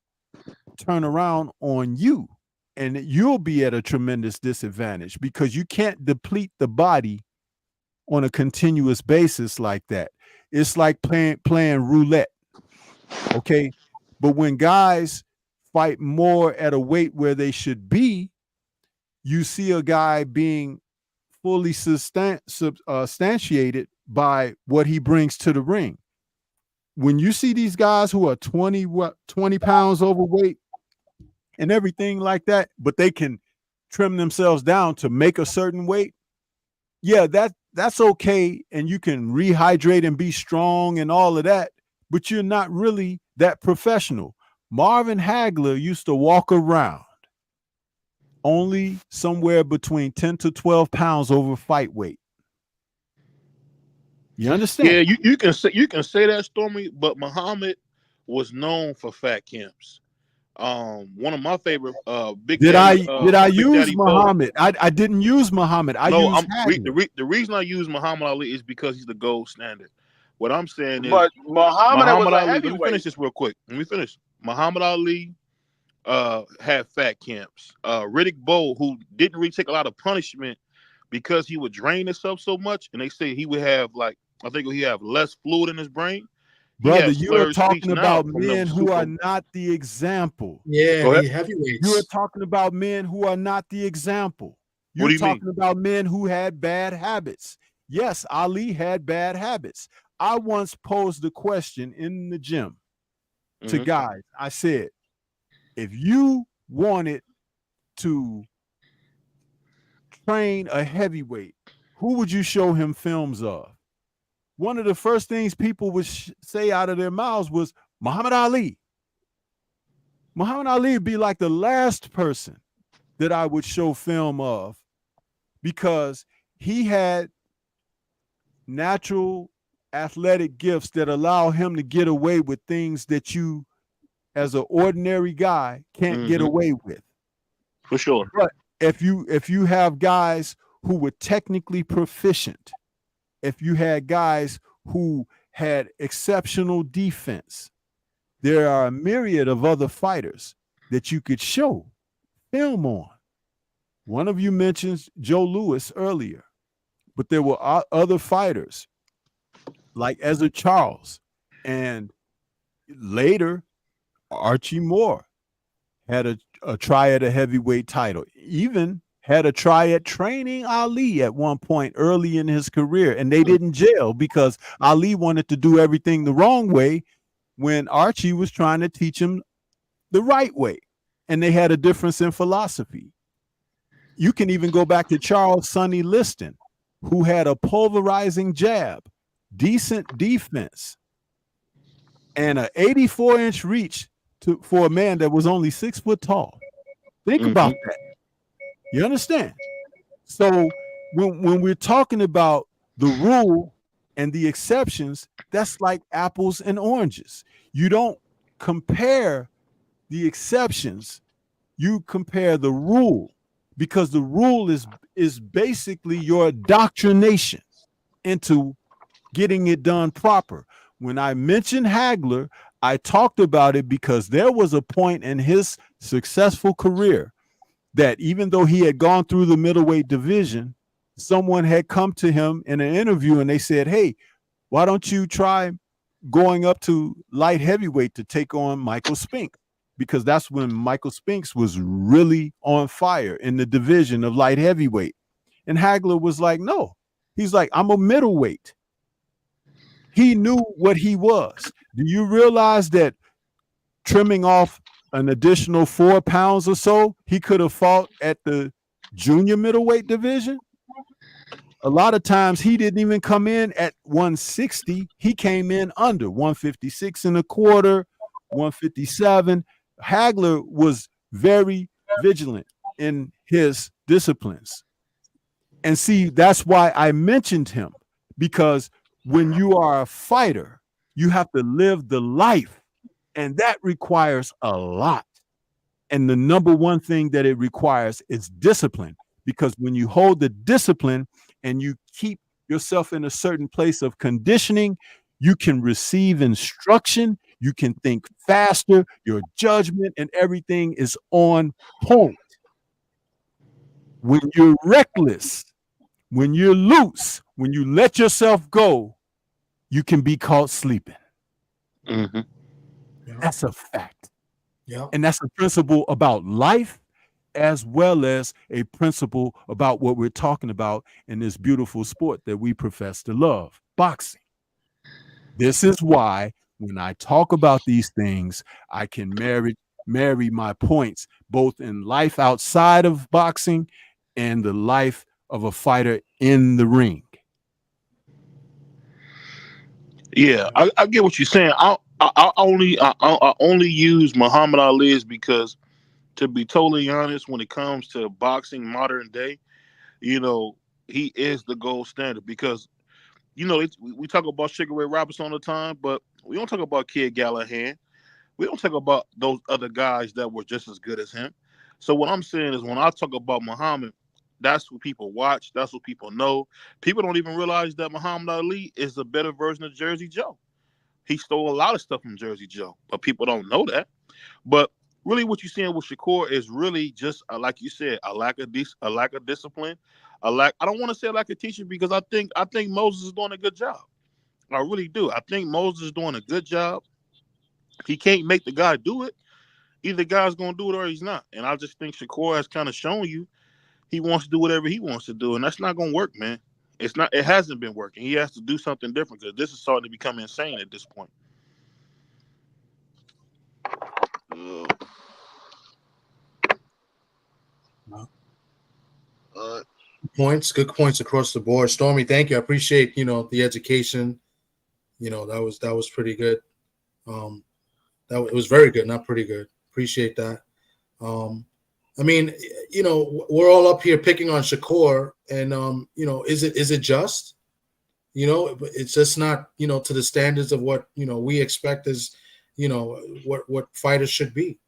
turn around on you and you'll be at a tremendous disadvantage because you can't deplete the body on a continuous basis like that. It's like playing roulette. Okay. But when guys fight more at a weight where they should be, you see a guy being fully substantiated by what he brings to the ring. When you see these guys who are 20 pounds overweight and everything like that, but they can trim themselves down to make a certain weight, yeah, that's okay. And you can rehydrate and be strong and all of that, but you're not really that professional. Marvin Hagler used to walk around only somewhere between 10 to 12 pounds over fight weight. You understand? Yeah, you can say that, Stormy, but Muhammad was known for fat camps. One of my favorite big Did I use Muhammad? I didn't use Muhammad. The reason I use Muhammad Ali is because he's the gold standard. What I'm saying is, but Muhammad Ali. Let me finish this real quick. Muhammad Ali had fat camps. Riddick Bowe, who didn't really take a lot of punishment because he would drain himself so much, and they say he would have I think he have less fluid in his brain. He Brother, has you are slurred speech talking now about from them men who are not the example. Yeah, Go ahead. he You are heavyweights. talking about men who are not the example. What You're do you mean? talking about men who had bad habits. Yes, Ali had bad habits. I once posed the question in the gym to Mhm. guys. I said, if you wanted to train a heavyweight, who would you show him films of? One of the first things people would say out of their mouths was Muhammad Ali. Muhammad Ali would be like the last person that I would show film of, because he had natural athletic gifts that allow him to get away with things that you, as an ordinary guy, can't get Mhm. away with. For sure. But if you have guys who were technically proficient, if you had guys who had exceptional defense, there are a myriad of other fighters that you could show film on. One of you mentioned Joe Louis earlier, but there were other fighters like Ezra Charles, and later Archie Moore had a try at a heavyweight title, even had a try at training Ali at one point early in his career, and they didn't jail because Ali wanted to do everything the wrong way when Archie was trying to teach him the right way, and they had a difference in philosophy. You can even go back to Charles Sonny Liston, who had a pulverizing jab, decent defense, and an 84-inch reach for a man that was only 6 foot tall. Think about that. You understand? So when we're talking about the rule and the exceptions, that's like apples and oranges. You don't compare the exceptions, you compare the rule, because the rule is basically your indoctrination into getting it done proper. When I mentioned Hagler, I talked about it because there was a point in his successful career that even though he had gone through the middleweight division, someone had come to him in an interview and they said, hey, why don't you try going up to light heavyweight to take on Michael Spinks? Because that's when Michael Spinks was really on fire in the division of light heavyweight. And Hagler was like, no. He's like, I'm a middleweight. He knew what he was. Do you realize that trimming off an additional 4 pounds or so, he could have fought at the junior middleweight division? A lot of times he didn't even come in at 160. He came in under 156 and a quarter, 157. Hagler was very vigilant in his disciplines. And see, that's why I mentioned him, because when you are a fighter, you have to live the life, and that requires a lot. And the number one thing that it requires is discipline, because when you hold the discipline and you keep yourself in a certain place of conditioning, you can receive instruction, you can think faster, your judgment and everything is on point. When you're reckless, when you're loose, when you let yourself go, you can be caught sleeping. Mm-hmm. That's a fact. Yeah. And that's a principle about life, as well as a principle about what we're talking about in this beautiful sport that we profess to love, boxing. This is why when I talk about these things, I can marry my points both in life outside of boxing and the life of a fighter in the ring. Yeah, I get what you're saying. I only use Muhammad Ali because, to be totally honest, when it comes to boxing modern day, he is the gold standard. Because we talk about Sugar Ray Robinson all the time, but we don't talk about Kid Gallahan. We don't talk about those other guys that were just as good as him. So what I'm saying is, when I talk about Muhammad, that's what people watch. That's what people know. People don't even realize that Muhammad Ali is a better version of Jersey Joe. He stole a lot of stuff from Jersey Joe, but people don't know that. But really what you're seeing with Shakur is really just like you said, a lack of discipline, I don't want to say a lack of teaching because I think Moses is doing a good job. I really do. I think Moses is doing a good job. He can't make the guy do it. Either the guy's gonna do it or he's not. And I just think Shakur has kind of shown you he wants to do whatever he wants to do, and that's not gonna work, man. It's not. It hasn't been working. He has to do something different because this is starting to become insane at this point. Good points across the board. Stormy, thank you. I appreciate, the education. That was pretty good. It was very good, not pretty good. Appreciate that. I mean, we're all up here picking on Shakur, and is it just? It's just not, to the standards of what we expect as, what fighters should be,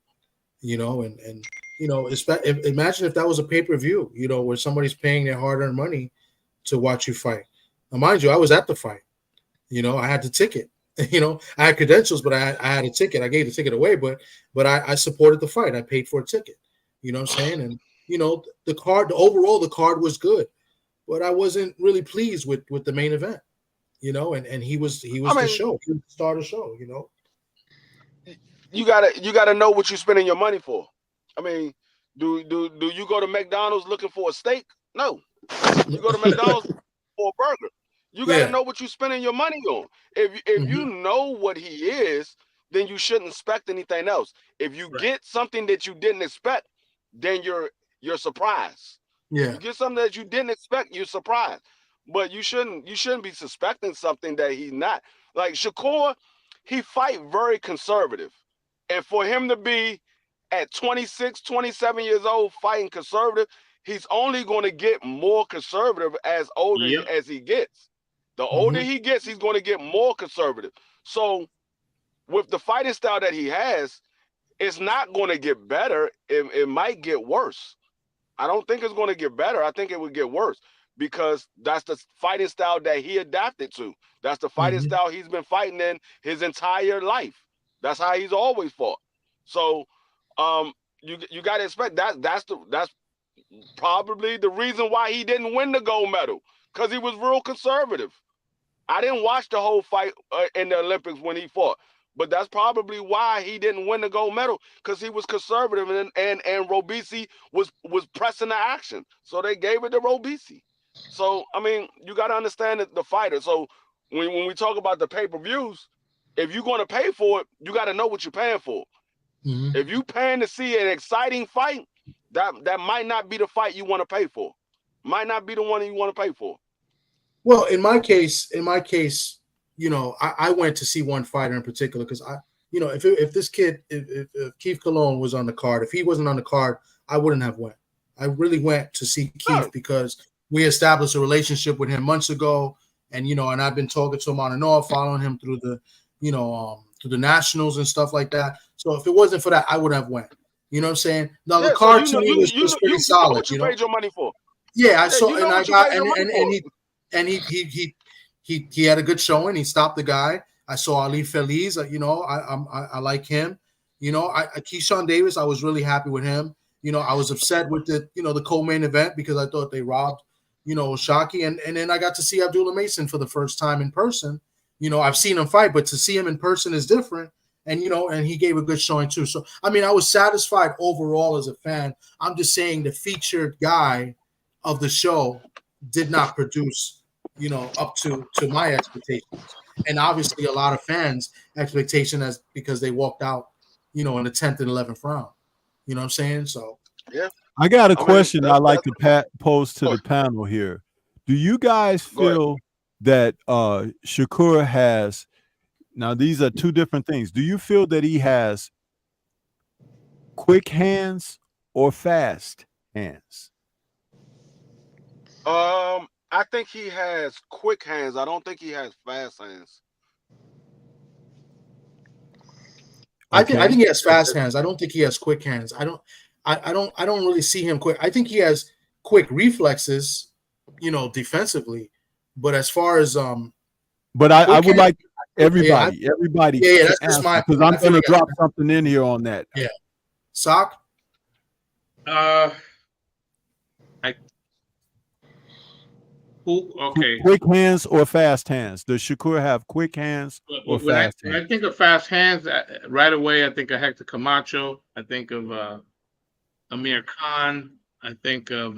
and imagine if that was a pay-per-view, where somebody's paying their hard-earned money to watch you fight. Now, mind you, I was at the fight. I had the ticket. I had credentials, but I had a ticket. I gave the ticket away, but I supported the fight. I paid for a ticket. You know what I'm saying? And the card was good, but I wasn't really pleased with the main event. And he was the show. He was the star of the show. You gotta know what you're spending your money for. I mean, do you go to McDonald's looking for a steak? No. You go to McDonald's for a burger. You gotta know what you're spending your money on. If you know what he is, then you shouldn't expect anything else. If you get something that you didn't expect, then you're surprised. Yeah. You get something that you didn't expect, you're surprised. But you shouldn't be suspecting something that he's not. Like Shakur, he fight very conservative. And for him to be at 26, 27 years old fighting conservative, he's only going to get more conservative as older as he gets. The older he gets, he's going to get more conservative. So with the fighting style that he has, it's not going to get better. It might get worse. I don't think it's going to get better. I think it would get worse because that's the fighting style that he adapted to. That's the fighting style he's been fighting in his entire life. That's how he's always fought. So you got to expect that. That's probably the reason why he didn't win the gold medal, because he was real conservative. I didn't watch the whole fight in the Olympics when he fought, but that's probably why he didn't win the gold medal, because he was conservative and Robisi was pressing the action. So they gave it to Robisi. So, I mean, you got to understand the fighter. So when we talk about the pay-per-views, if you're going to pay for it, you got to know what you're paying for. If you paying to see an exciting fight, that might not be the fight you want to pay for. Might not be the one you want to pay for. Well, in my case, I went to see one fighter in particular because if this kid, if Keith Cologne was on the card, if he wasn't on the card, I wouldn't have went. I really went to see Keith because we established a relationship with him months ago, and and I've been talking to him on and off, following him through the, through the nationals and stuff like that. So if it wasn't for that, I wouldn't have went. You know what I'm saying? Now the card to me was pretty solid. What you paid your money for? Yeah, I saw, and I got, and he had a good showing. He stopped the guy. I saw Ali Feliz. I like him. Keyshawn Davis, I was really happy with him. I was upset with the co-main event because I thought they robbed, Shaki. And then I got to see Abdullah Mason for the first time in person. I've seen him fight, but to see him in person is different. And, and he gave a good showing too. So, I mean, I was satisfied overall as a fan. I'm just saying the featured guy of the show did not produce, up to my expectations. And obviously a lot of fans' expectation because they walked out, in the 10th and 11th round. You know what I'm saying? So, yeah. I got a question I'd like to pose to the panel here. Do you guys feel that Shakur has, now these are two different things. Do you feel that he has quick hands or fast hands? I think he has quick hands. I don't think he has fast hands. I think he has fast hands. I don't think he has quick hands. I don't really see him quick. I think he has quick reflexes, defensively. But as far as but I would like everybody. Yeah, that's just my, because I'm going to drop something in here on that. Yeah. Sock? Okay. Quick hands or fast hands? Does Shakur have quick hands or When fast I hands? think of fast hands, right away I think of Hector Camacho. I think of Amir Khan. I think of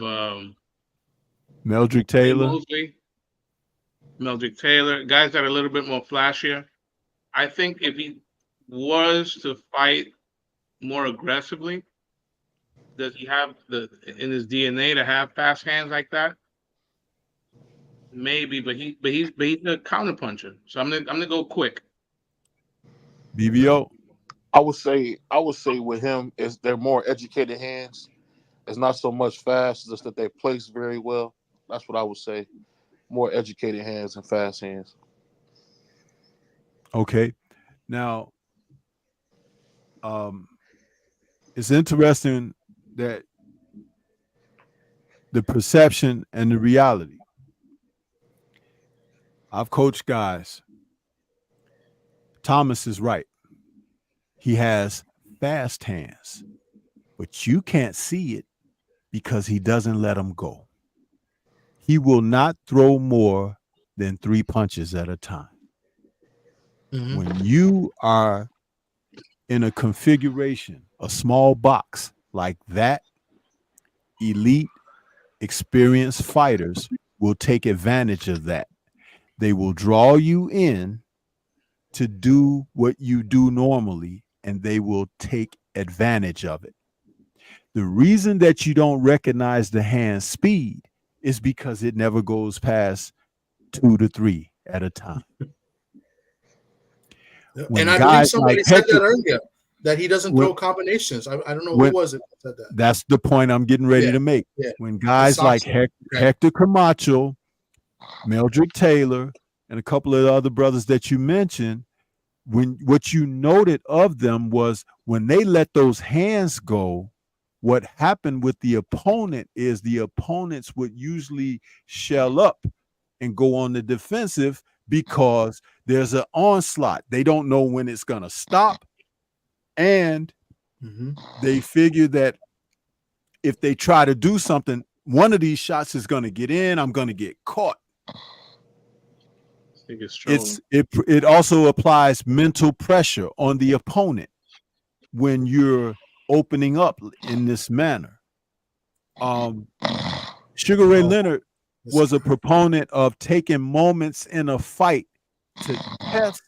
Meldrick Ray Taylor. Mosley, Meldrick Taylor, guys that are a little bit more flashier. I think if he was to fight more aggressively, does he have in his DNA to have fast hands like that? Maybe, but he's a counterpuncher. So I'm gonna go quick. BBO. I would say with him is they're more educated hands. It's not so much fast, just that they place very well. That's what I would say. More educated hands and fast hands. Okay. Now, it's interesting that the perception and the reality. I've coached guys. Thomas is right. He has fast hands, but you can't see it because he doesn't let them go. He will not throw more than 3 punches at a time. Mm-hmm. When you are in a configuration, a small box like that, elite, experienced fighters will take advantage of that. They will draw you in to do what you do normally, and they will take advantage of it. The reason that you don't recognize the hand speed is because it never goes past 2 to 3 at a time. And I believe somebody said that earlier, that he doesn't throw combinations. I don't know who was it that said that. That's the point I'm getting ready to make. Yeah. When guys like Hector Camacho, Meldrick Taylor, and a couple of the other brothers that you mentioned, what you noted of them was when they let those hands go, what happened with the opponent is the opponents would usually shell up and go on the defensive because there's an onslaught. They don't know when it's going to stop. And they figure that if they try to do something, one of these shots is going to get in. I'm going to get caught. I think it's true. It also applies mental pressure on the opponent when you're opening up in this manner. Sugar Ray Leonard was a proponent of taking moments in a fight to test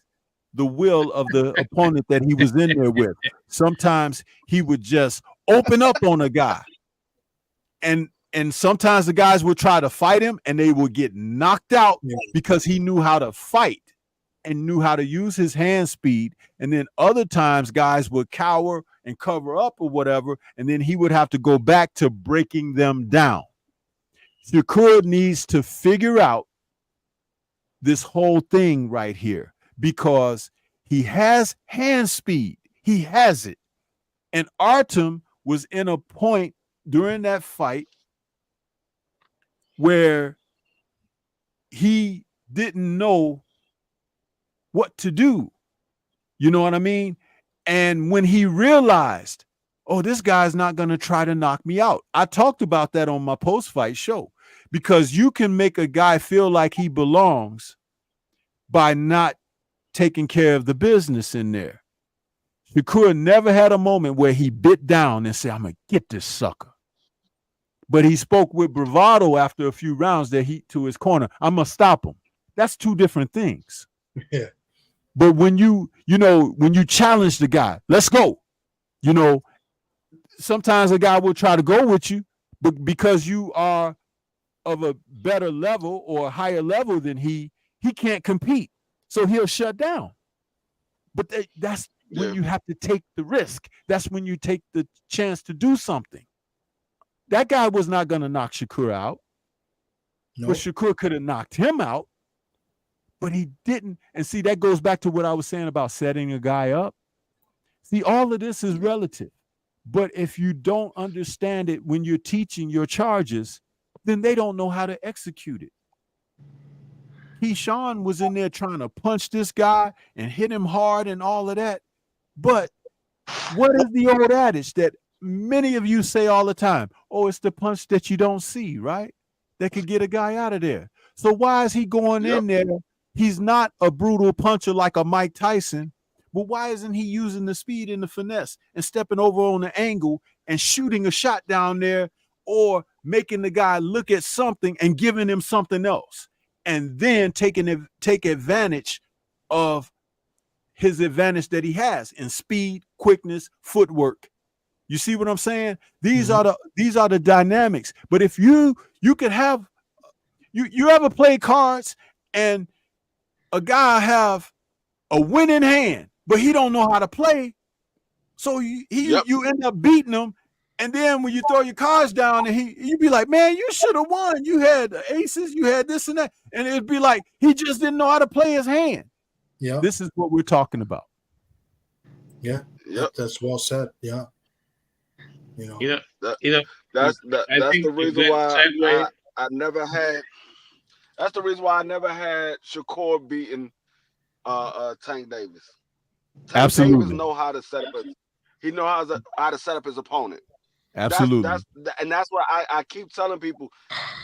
the will of the opponent that he was in there with. Sometimes he would just open up on a guy, and sometimes the guys would try to fight him and they would get knocked out because he knew how to fight and knew how to use his hand speed. And then other times guys would cower and cover up or whatever, and then he would have to go back to breaking them down. Shakur needs to figure out this whole thing right here because he has hand speed. He has it. And Artem was in a point during that fight where he didn't know what to do. You know what I mean? And when he realized, oh, this guy's not going to try to knock me out. I talked about that on my post-fight show because you can make a guy feel like he belongs by not taking care of the business in there. Shakur never had a moment where he bit down and said, I'm going to get this sucker. But he spoke with bravado after a few rounds that he to his corner. I'm going to stop him. That's two different things. Yeah. But when you challenge the guy, let's go. Sometimes a guy will try to go with you, but because you are of a better level or a higher level than he can't compete. So he'll shut down. But that's when you have to take the risk. That's when you take the chance to do something. That guy was not going to knock Shakur out. Nope. But Shakur could have knocked him out. But he didn't. And see, that goes back to what I was saying about setting a guy up. See, all of this is relative. But if you don't understand it when you're teaching your charges, then they don't know how to execute it. Keyshawn was in there trying to punch this guy and hit him hard and all of that. But what is the old adage that many of you say all the time? Oh, it's the punch that you don't see, right? That could get a guy out of there. So why is he going Yep. in there? He's not a brutal puncher like a Mike Tyson, but why isn't he using the speed and the finesse and stepping over on the angle and shooting a shot down there, or making the guy look at something and giving him something else, and then take advantage of his advantage that he has in speed, quickness, footwork. You see what I'm saying? These are the dynamics. But if you could have you ever play cards and a guy have a winning hand, but he don't know how to play, so you end up beating him, and then when you throw your cards down, and you be like, man, you should have won. You had the aces, you had this and that, and it'd be like he just didn't know how to play his hand. Yeah. This is what we're talking about. Yeah. Yep. That's well said. Yeah. That's the reason why I never had. That's the reason why I never had Shakur beating Tank Davis. Tank Davis know how to set up. He know how to set up his opponent. Absolutely. That's why I keep telling people.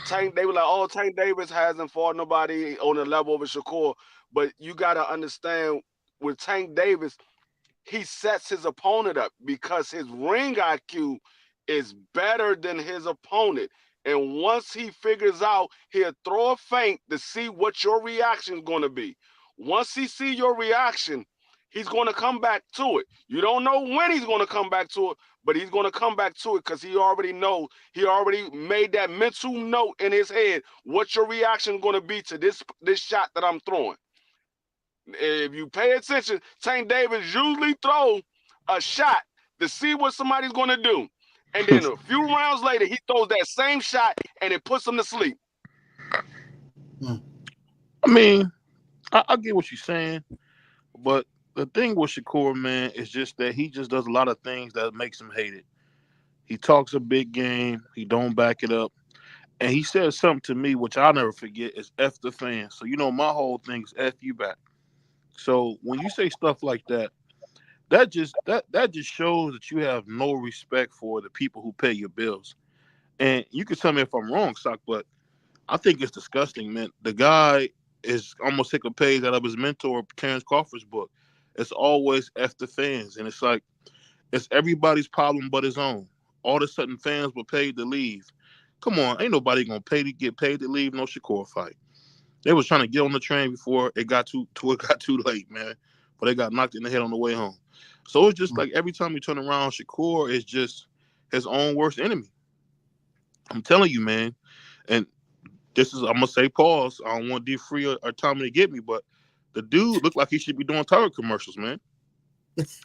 They were like, oh, Tank Davis hasn't fought nobody on the level of a Shakur. But you got to understand, with Tank Davis, he sets his opponent up because his ring IQ is better than his opponent. And once he figures out, he'll throw a feint to see what your reaction is going to be. Once he see your reaction, he's going to come back to it. You don't know when he's going to come back to it, but he's going to come back to it because he already knows. He already made that mental note in his head what your reaction is going to be to this shot that I'm throwing. If you pay attention, Tank Davis usually throw a shot to see what somebody's going to do. And then a few rounds later, he throws that same shot and it puts him to sleep. I mean, I get what you're saying, but the thing with Shakur, man, is just that he just does a lot of things that makes him hated. He talks a big game. He don't back it up. And he says something to me, which I'll never forget, is F the fans. So, my whole thing is F you back. So when you say stuff like that, that just shows that you have no respect for the people who pay your bills. And you can tell me if I'm wrong, Sock, but I think it's disgusting, man. The guy is almost take a page out of his mentor, Terrence Crawford's book. It's always F the fans. And it's like, it's everybody's problem but his own. All of a sudden, fans were paid to leave. Come on, ain't nobody going to get paid to leave no Shakur fight. They was trying to get on the train before it got too late, man. But they got knocked in the head on the way home. So it's just like every time you turn around, Shakur is just his own worst enemy. I'm telling you, man. And I'm going to say pause. I don't want D-Free or Tommy to get me, but the dude looked like he should be doing Target commercials, man.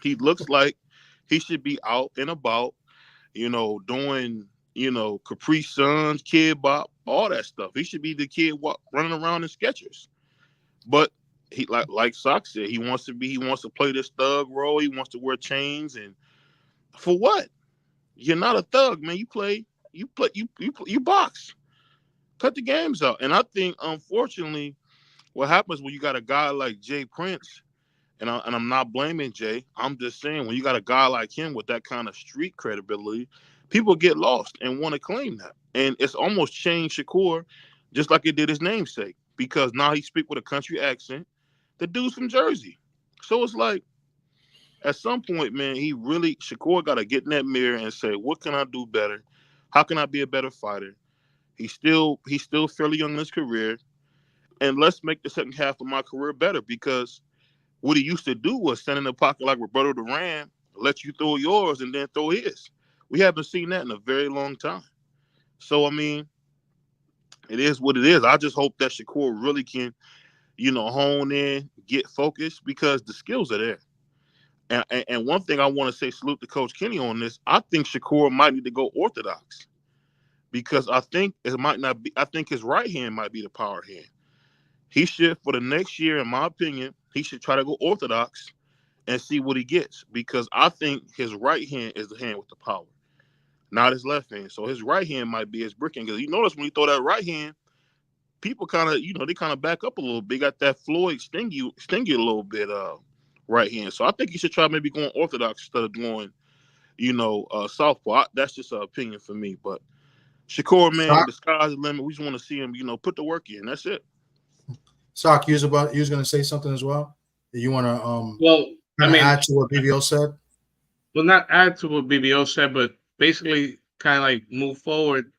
He looks like he should be out and about, doing, Capri Suns, Kid Bop, all that stuff. He should be the kid running around in Skechers. But he like Sock said, he wants to play this thug role. He wants to wear chains, and for what? You're not a thug, man. You box. Cut the games out. And I think, unfortunately, what happens when you got a guy like Jay Prince, and I'm not blaming Jay, I'm just saying when you got a guy like him with that kind of street credibility, people get lost and want to claim that. And it's almost changed Shakur just like it did his namesake, because now he speak with a country accent. The dude's from Jersey. So it's like, at some point, man, Shakur got to get in that mirror and say, what can I do better? How can I be a better fighter? He's still fairly young in his career. And let's make the second half of my career better, because what he used to do was stand in the pocket like Roberto Duran, let you throw yours and then throw his. We haven't seen that in a very long time. So, I mean, it is what it is. I just hope that Shakur really can, hone in, get focused, because the skills are there. And one thing I want to say, salute to Coach Kenny on this, I think Shakur might need to go orthodox, because I think his right hand might be the power hand. He should, for the next year, in my opinion, he should try to go orthodox and see what he gets, because I think his right hand is the hand with the power, not his left hand. So his right hand might be his brick hand, because you notice when you throw that right hand, people kind of, they kind of back up a little bit. Got that Floyd sting you a little bit right hand. So I think he should try maybe going orthodox instead of going, southpaw. That's just an opinion for me. But Shakur, man, the sky's the limit. We just want to see him, put the work in. That's it. Sock, you was going to say something as well? You want to well, add to what BBO said? Well, not add to what BBO said, but basically kind of like move forward.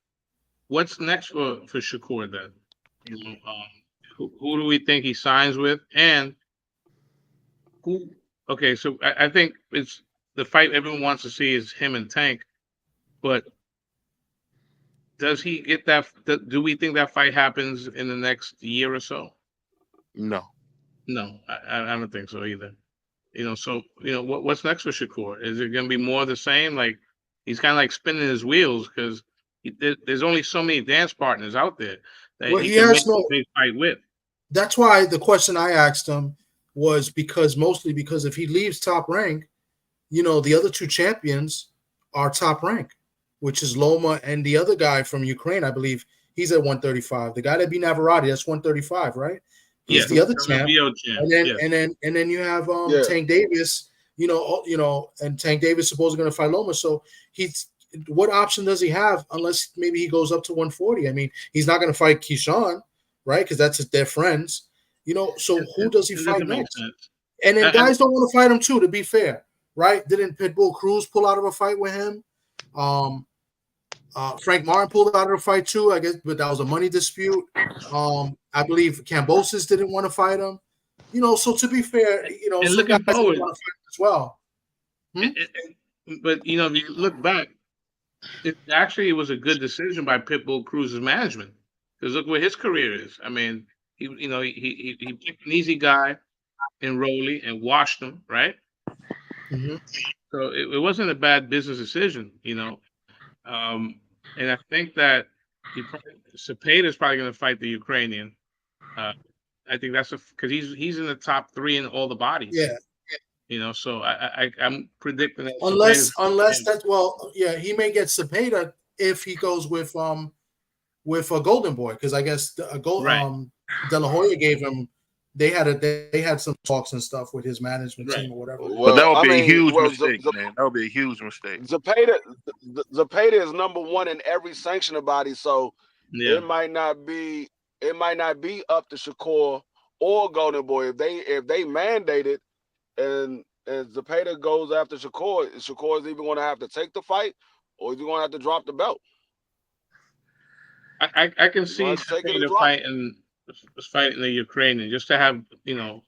What's next for Shakur then? Who do we think he signs with, and who? Okay, so I think it's the fight everyone wants to see is him and Tank, but does he get that? Do we think that fight happens in the next year or so? No, I don't think so either. So what's next for Shakur? Is it going to be more of the same? Like he's kind of like spinning his wheels because there's only so many dance partners out there that he can make a fight with. That's why the question I asked him was mostly because if he leaves Top Rank, the other two champions are Top Rank, which is Loma and the other guy from Ukraine. I believe he's at 135. The guy that beat Navarrete, that's 135, right? He's the other champ. And then you have Tank Davis, and Tank Davis supposedly going to fight Loma. So what option does he have unless maybe he goes up to 140? I mean, he's not going to fight Keyshawn, right? Because their friends. So who does he fight next? And then guys don't want to fight him too, to be fair, right? Didn't Pitbull Cruz pull out of a fight with him? Frank Martin pulled out of a fight too, I guess, but that was a money dispute. I believe Kambosos didn't want to fight him. So to be fair, and some guys forward, want to fight as well. But if you look back, it was a good decision by Pitbull Cruz's management because look where his career is. I mean, he picked an easy guy in Rolly and washed him, right? Mm-hmm. So it wasn't a bad business decision, and I think that Cepeda is probably going to fight the Ukrainian. I think that's because he's in the top 3 in all the bodies. Yeah. So I'm predicting that unless that's he may get Cepeda if he goes with a Golden Boy, because I guess De La Hoya gave him. They had some talks and stuff with his management team or whatever. Well, that would be a huge mistake, man. That would be a huge mistake. Cepeda is number 1 in every sanctioned body, so it might not be up to Shakur or Golden Boy if they mandate it, and Cepeda goes after Shakur is either going to have to take the fight or is he going to have to drop the belt. I can see Cepeda fighting the Ukrainian just to have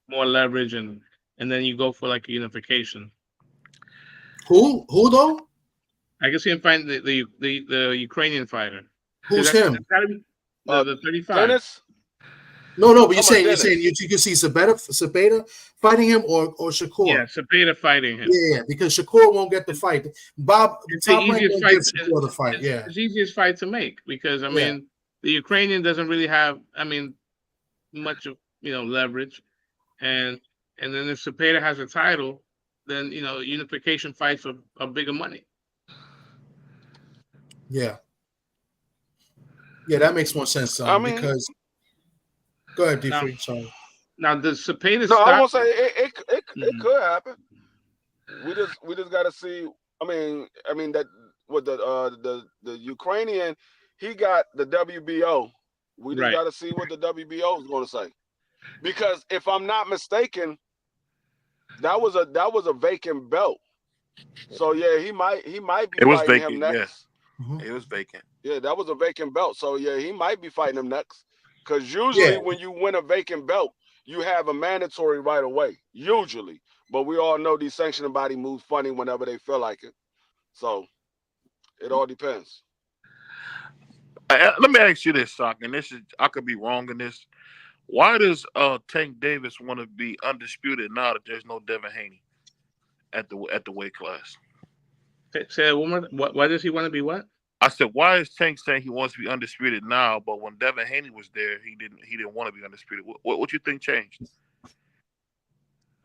more leverage and then you go for like a unification. Who though? I can see him fighting the Ukrainian fighter. Who's him? The 35. Dennis? No, but you're saying you can see Cepeda fighting him or Shakur? Yeah, Cepeda fighting him. Yeah, because Shakur won't get the fight. It's the easiest fight. Shakur the fight. It's the easiest fight to make because the Ukrainian doesn't really have much of leverage, and then if Cepeda has a title, then unification fights are bigger money. Yeah, that makes more sense. Because go ahead, D3. Sorry. Now the Cepeda. No, I won't say it could happen. We just got to see. I mean that with the Ukrainian, he got the WBO. We just got to see what the WBO is going to say, because if I'm not mistaken, that was a vacant belt. So yeah, he might be fighting him next. Yes. Mm-hmm. It was vacant. Yeah, that was a vacant belt. So yeah, he might be fighting him next. Because usually when you win a vacant belt, you have a mandatory right away. Usually, but we all know these sanctioning body moves funny whenever they feel like it. So it all depends. Let me ask you this, Sock, and I could be wrong in this. Why does Tank Davis want to be undisputed now that there's no Devin Haney at the weight class? Say that one more. Why does he want to be what? I said, why is Tank saying he wants to be undisputed now, but when Devin Haney was there, he didn't want to be undisputed? What you think changed?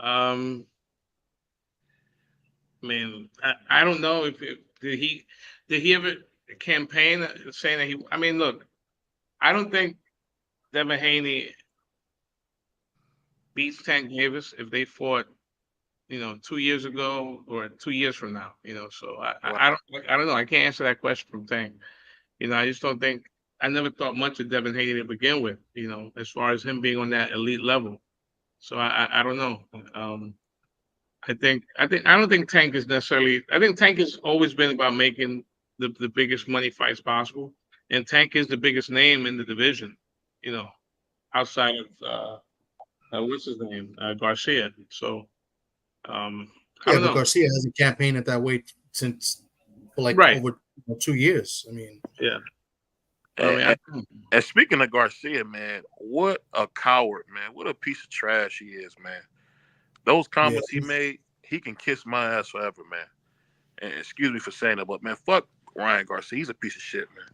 I don't know if did he ever campaign saying that he? I mean, look, I don't think Devin Haney beats Tank Davis if they fought 2 years ago or 2 years from now. So I don't know. I can't answer that question from Tank. I just don't think I never thought much of Devin Haney to begin with. As far as him being on that elite level. So I don't know. I don't think Tank is necessarily. I think Tank has always been about making the biggest money fights possible, and Tank is the biggest name in the division. Outside of what's his name, Garcia. So I Yeah, don't but know. Garcia hasn't campaigned at that weight since for like Right. over 2 years. I mean, Yeah. And speaking of Garcia, man, what a coward, man. What a piece of trash he is, man. Those comments he made, he can kiss my ass forever, man. And excuse me for saying that, but man, fuck Ryan Garcia. He's a piece of shit, man.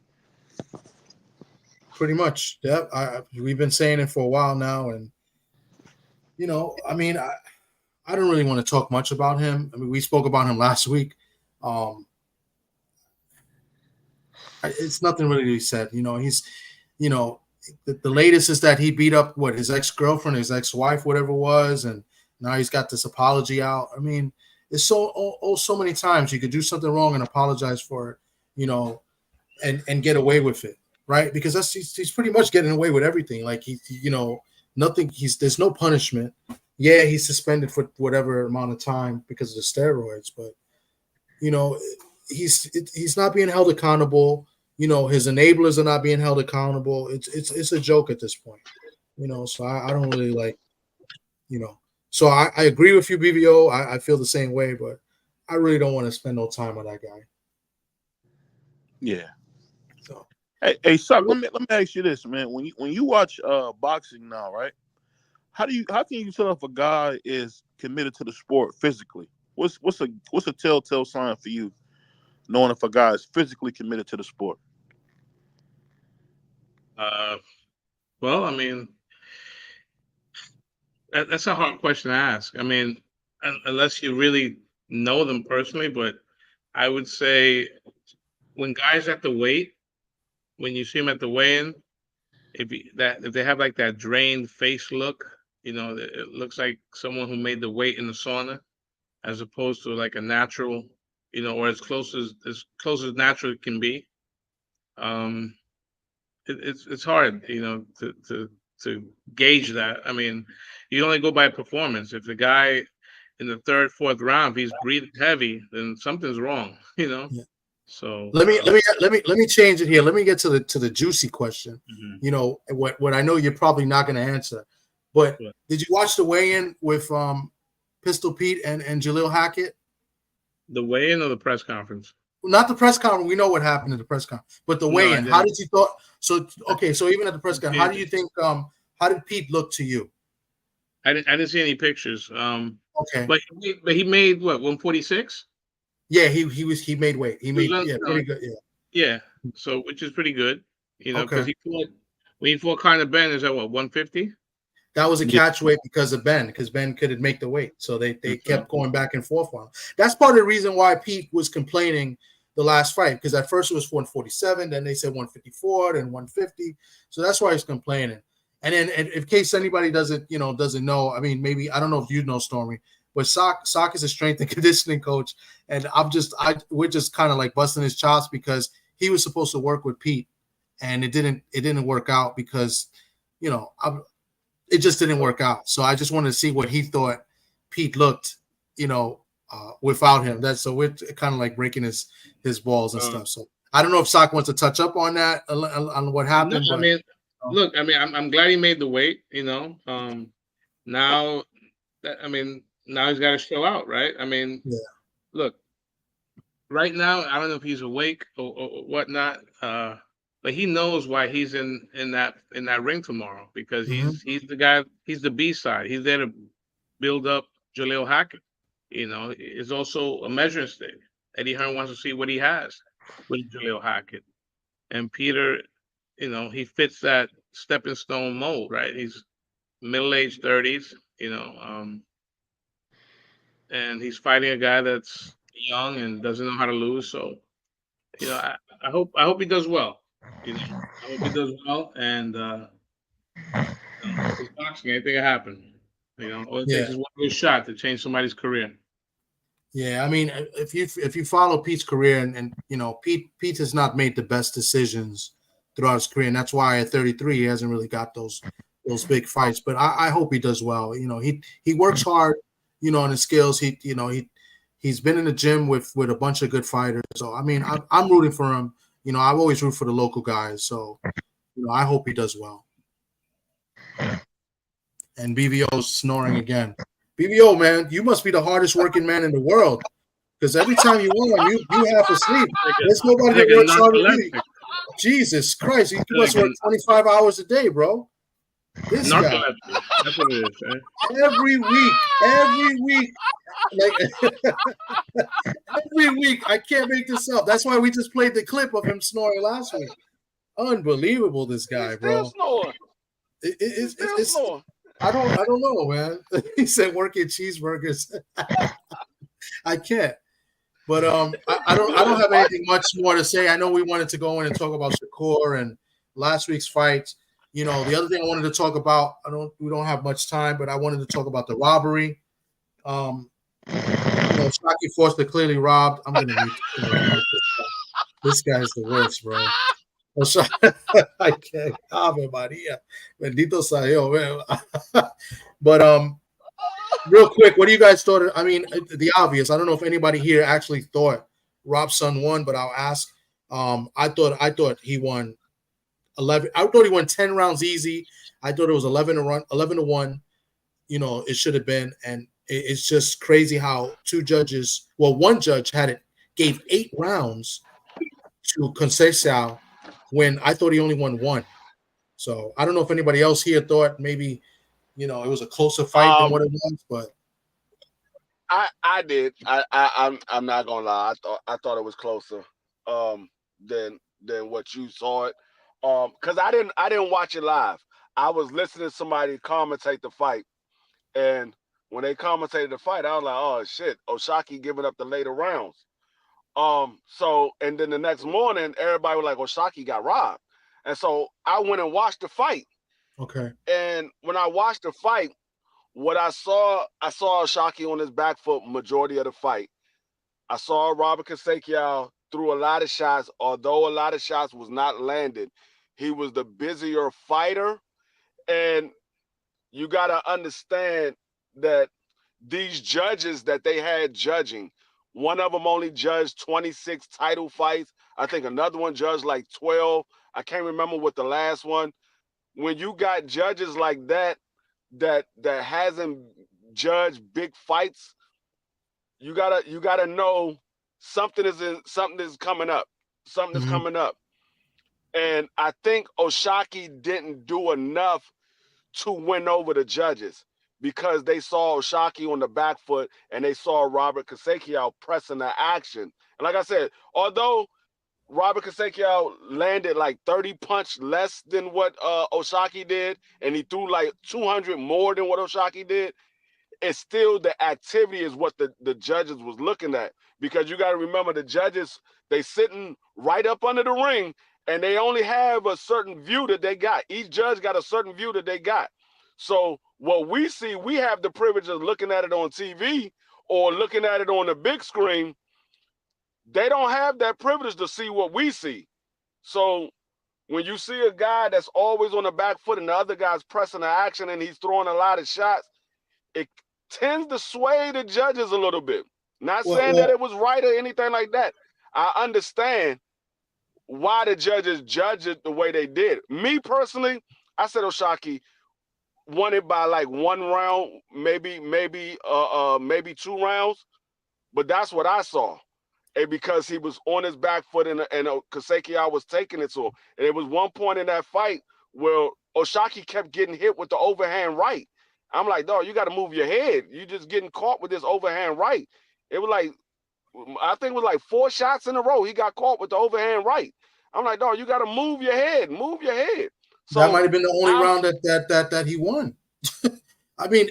pretty much. Yeah, we've been saying it for a while now, and I mean, I don't really want to talk much about him. I mean, we spoke about him last week. It's nothing really to be said. He's, the latest is that he beat up his ex-girlfriend, his ex-wife, whatever it was, and now he's got this apology out. I mean, it's so many times you could do something wrong and apologize for it, and get away with it, right? Because he's pretty much getting away with everything. Like nothing. There's no punishment. Yeah, he's suspended for whatever amount of time because of the steroids, but he's not being held accountable. His enablers are not being held accountable. It's a joke at this point. So I don't really like. So I agree with you, BBO. I feel the same way, but I really don't want to spend no time on that guy. Yeah. So hey, Suck, let me ask you this, man. When you watch boxing now, right? How can you tell if a guy is committed to the sport physically? What's a telltale sign for you, knowing if a guy is physically committed to the sport? Well, I mean, that's a hard question to ask. I mean, unless you really know them personally, but I would say when guys at the weight, when you see them at the weigh-in, if they have like that drained face look, it looks like someone who made the weight in the sauna, as opposed to like a natural, or as close as natural it can be. It's hard, to gauge that. I mean, you only go by performance. If the guy in the third, fourth round, if he's breathing heavy, then something's wrong, Yeah. So let me change it here. Let me get to the juicy question. What I know you're probably not going to answer, but did you watch the weigh-in with Pistol Pete and Jaleel Hackett? The weigh-in or the press conference? Not the press conference. We know what happened at the press conference, but the weigh-in. How did you thought? So okay, so even at the press conference, how do you think? How did Pete look to you? I didn't see any pictures. Okay, but he made what, 146? Yeah, he made weight. He made pretty good. Yeah. So which is pretty good, because Okay. when he fought Conor Ben, is that what, 150? That was a catch weight because Ben couldn't make the weight, so they kept going back and forth on him. That's part of the reason why Pete was complaining the last fight, because at first it was 147, then they said 154, then 150. So that's why he's complaining. And then, in case anybody doesn't know, I mean, maybe I don't know if you know, Stormy, but Sock is a strength and conditioning coach, and we're just kind of like busting his chops because he was supposed to work with Pete, and it didn't work out because it just didn't work out. So I just wanted to see what he thought Pete looked, without him. So we're kind of like breaking his balls and stuff. So I don't know if Sock wants to touch up on that, on what happened. No, I mean, look, I mean, I'm glad he made the weight. Now he's got to show out, right? I mean, look, right now I don't know if he's awake or whatnot, but he knows why he's in that ring tomorrow, because he's the guy. He's the B side. He's there to build up Jaleel Hackett. It's also a measuring stick. Eddie Hearn wants to see what he has with Jaleel Hackett, and Peter, he fits that stepping stone mold, right? He's middle-aged 30s, and he's fighting a guy that's young and doesn't know how to lose. So, I hope he does well. I hope he does well, and it's boxing. Anything can happen. You know, all it Yeah. takes is one good shot to change somebody's career. Yeah, I mean, if you follow Pete's career, and you know, Pete has not made the best decisions throughout his career, and that's why at 33 he hasn't really got those big fights. But I hope he does well. You know, he works hard, you know, on his skills. He's been in the gym with a bunch of good fighters. So I mean, I'm rooting for him. You know, I've always root for the local guys. So, you know, I hope he does well. And BVO's snoring again. BVO, man, you must be the hardest working man in the world, because every time you on, you half asleep. There's nobody that works harder than you. Jesus Christ, you must work 25 hours a day, bro. This guy. That's what it is. Every week, like every week, I can't make this up. That's why we just played the clip of him snoring last week. Unbelievable, this guy, bro. It's I don't know, man. He said working cheeseburgers. I can't. But I don't have anything much more to say. I know we wanted to go in and talk about Shakur and last week's fights. You know, the other thing I wanted to talk about, we don't have much time, but I wanted to talk about the robbery. You know, Shockey Foster clearly robbed. I'm gonna mute this guy's the worst, bro. I can't. Ave Maria. Bendito sea Dios, man. But real quick, what do you guys thought? I mean, the obvious. I don't know if anybody here actually thought Rob's son won, but I'll ask. I thought he won 11. I thought he won 10 rounds easy. I thought it was 11 to 1. You know, it should have been, and it's just crazy how one judge gave 8 rounds to Conceição when I thought he only won 1. So I don't know if anybody else here thought maybe, you know, it was a closer fight than what it was, but I did. I'm not gonna lie. I thought it was closer than what you saw it. Because I didn't watch it live. I was listening to somebody commentate the fight, and when they commentated the fight, I was like, oh shit, O'Shaquie giving up the later rounds. So and then the next morning, everybody was like, O'Shaquie got robbed. And so I went and watched the fight. Okay. And when I watched the fight, what I saw O'Shaquie on his back foot majority of the fight. I saw Robert Conceição threw a lot of shots, although a lot of shots was not landed. He was the busier fighter. And you got to understand that these judges that they had judging, one of them only judged 26 title fights. I think another one judged like 12. I can't remember what the last one. When you got judges like that hasn't judged big fights, you gotta know something is coming up. Something is coming up. And I think O'Shaquie didn't do enough to win over the judges because they saw O'Shaquie on the back foot and they saw Robert Conceição pressing the action. And like I said, although Robert Conceição landed like 30 punch less than what O'Shaquie did, and he threw like 200 more than what O'Shaquie did, it's still the activity is what the judges was looking at. Because you got to remember, the judges, they sitting right up under the ring, and they only have a certain view that they got. Each judge got a certain view that they got. So what we see, we have the privilege of looking at it on TV or looking at it on the big screen. They don't have that privilege to see what we see. So when you see a guy that's always on the back foot and the other guy's pressing the action and he's throwing a lot of shots, it tends to sway the judges a little bit. Not saying that it was right or anything like that. I understand why the judges judged it the way they did. Me personally, I said O'Shaquie won it by like 1 round, maybe 2 rounds, but that's what I saw. And because he was on his back foot and Conceição was taking it to him. And there was one point in that fight where O'Shaquie kept getting hit with the overhand right. I'm like, dog, you got to move your head. You just getting caught with this overhand right. It was like, I think it was like 4 shots in a row. He got caught with the overhand right. I'm like, dog, you got to move your head. Move your head. So that might have been the only round that he won. I mean,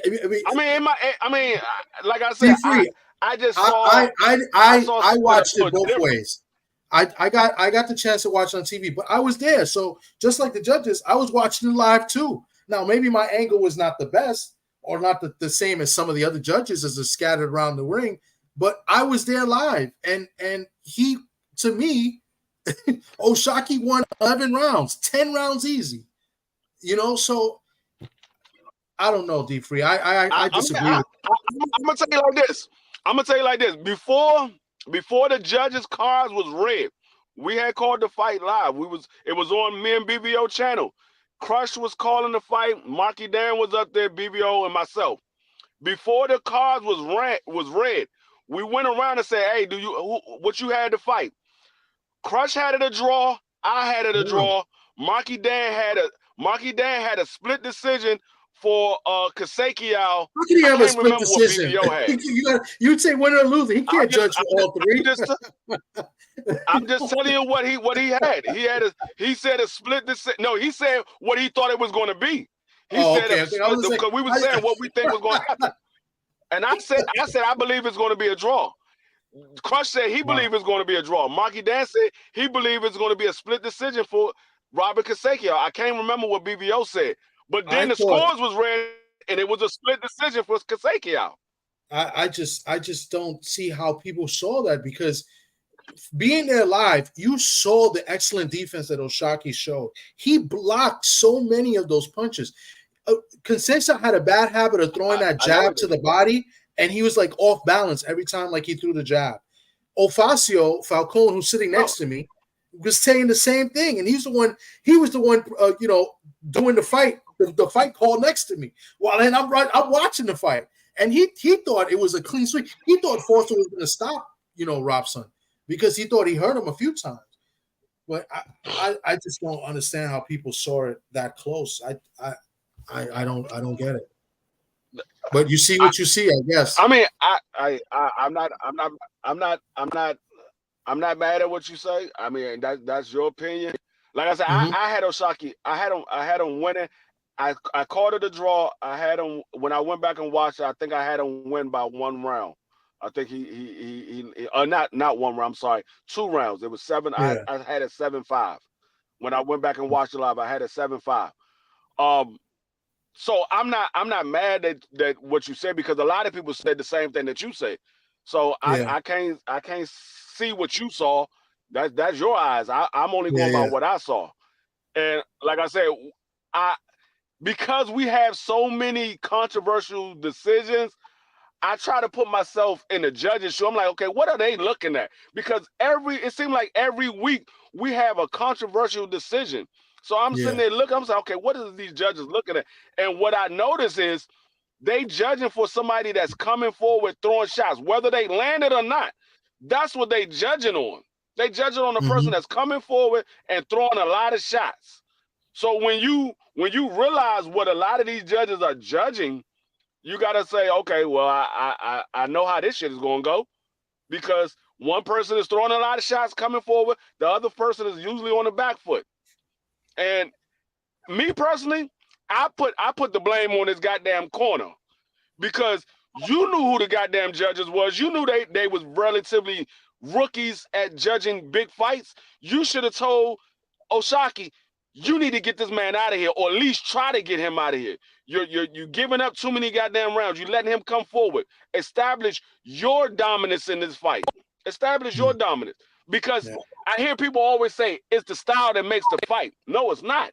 like I said, I just saw. I watched it both ways. I got the chance to watch on TV, but I was there. So just like the judges, I was watching it live too. Now maybe my angle was not the best, or not the same as some of the other judges as they're scattered around the ring, but I was there live, and he, to me, Oshaki won 11 rounds, 10 rounds easy. So I don't know, D Free. I disagree with I'm gonna tell you like this. Before the judges' cards was read, we had called the fight live. It was on me and BBO channel. Crush was calling the fight. Marky Dan was up there, BBO and myself. Before the cards was read, we went around and said, "Hey, what you had to fight?" Crush had it a draw. I had it a draw. Marky Dan had a split decision for Kasekiao. How can he have a split decision? You'd say winner or loser. He can't judge for all three. I'm just telling you what he had. He said a split decision. No, he said what he thought it was going to be. He said because we were saying what we think was going to happen. And I said I believe it's going to be a draw. Crush said he believed it's going to be a draw. Marky Dan said he believed it's going to be a split decision for Robert Kasekiao. I can't remember what BBO said, but then the scores was read and it was a split decision for Kasekiao. I just don't see how people saw that, because being there live, you saw the excellent defense that Oshaki showed. He blocked so many of those punches. Kasekiao had a bad habit of throwing that jab to the body, and he was like off balance every time, like he threw the jab. Falcone, who's sitting next to me, was saying the same thing, and he was the one doing the fight call next to me. Well, then I'm watching the fight, and he thought it was a clean sweep. He thought Foster was going to stop, Robson, because he thought he hurt him a few times. But I just don't understand how people saw it that close. I don't get it. But you see what you see, I guess. I mean, I'm not mad at what you say. I mean, that's your opinion. Like I said, I had Oshaki. I had him winning. I called it a draw. I had him when I went back and watched it. I think I had him win by 1 round. I think he not 1 round. I'm sorry, 2 rounds. It was 7. Yeah. I had it 7-5. When I went back and watched it live, I had it 7-5. So I'm not mad that what you said, because a lot of people said the same thing that you say. So I can't see what you saw. That's your eyes. I'm only going by what I saw. And like I said, because we have so many controversial decisions, I try to put myself in the judge's shoe. I'm like, okay, what are they looking at? Because it seems like every week we have a controversial decision. So I'm sitting there looking, I'm saying, okay, what are these judges looking at? And what I notice is they judging for somebody that's coming forward throwing shots, whether they land it or not. That's what they judging on. They judging on the person that's coming forward and throwing a lot of shots. So when you realize what a lot of these judges are judging, you got to say, okay, well, I know how this shit is going to go, because one person is throwing a lot of shots coming forward. The other person is usually on the back foot. And me personally, I put the blame on this goddamn corner, because you knew who the goddamn judges was. You knew they was relatively rookies at judging big fights. You should have told Oshaki, you need to get this man out of here, or at least try to get him out of here. You're giving up too many goddamn rounds. You letting him come forward. Establish your dominance in this fight. Establish your dominance. Because I hear people always say it's the style that makes the fight. No, it's not.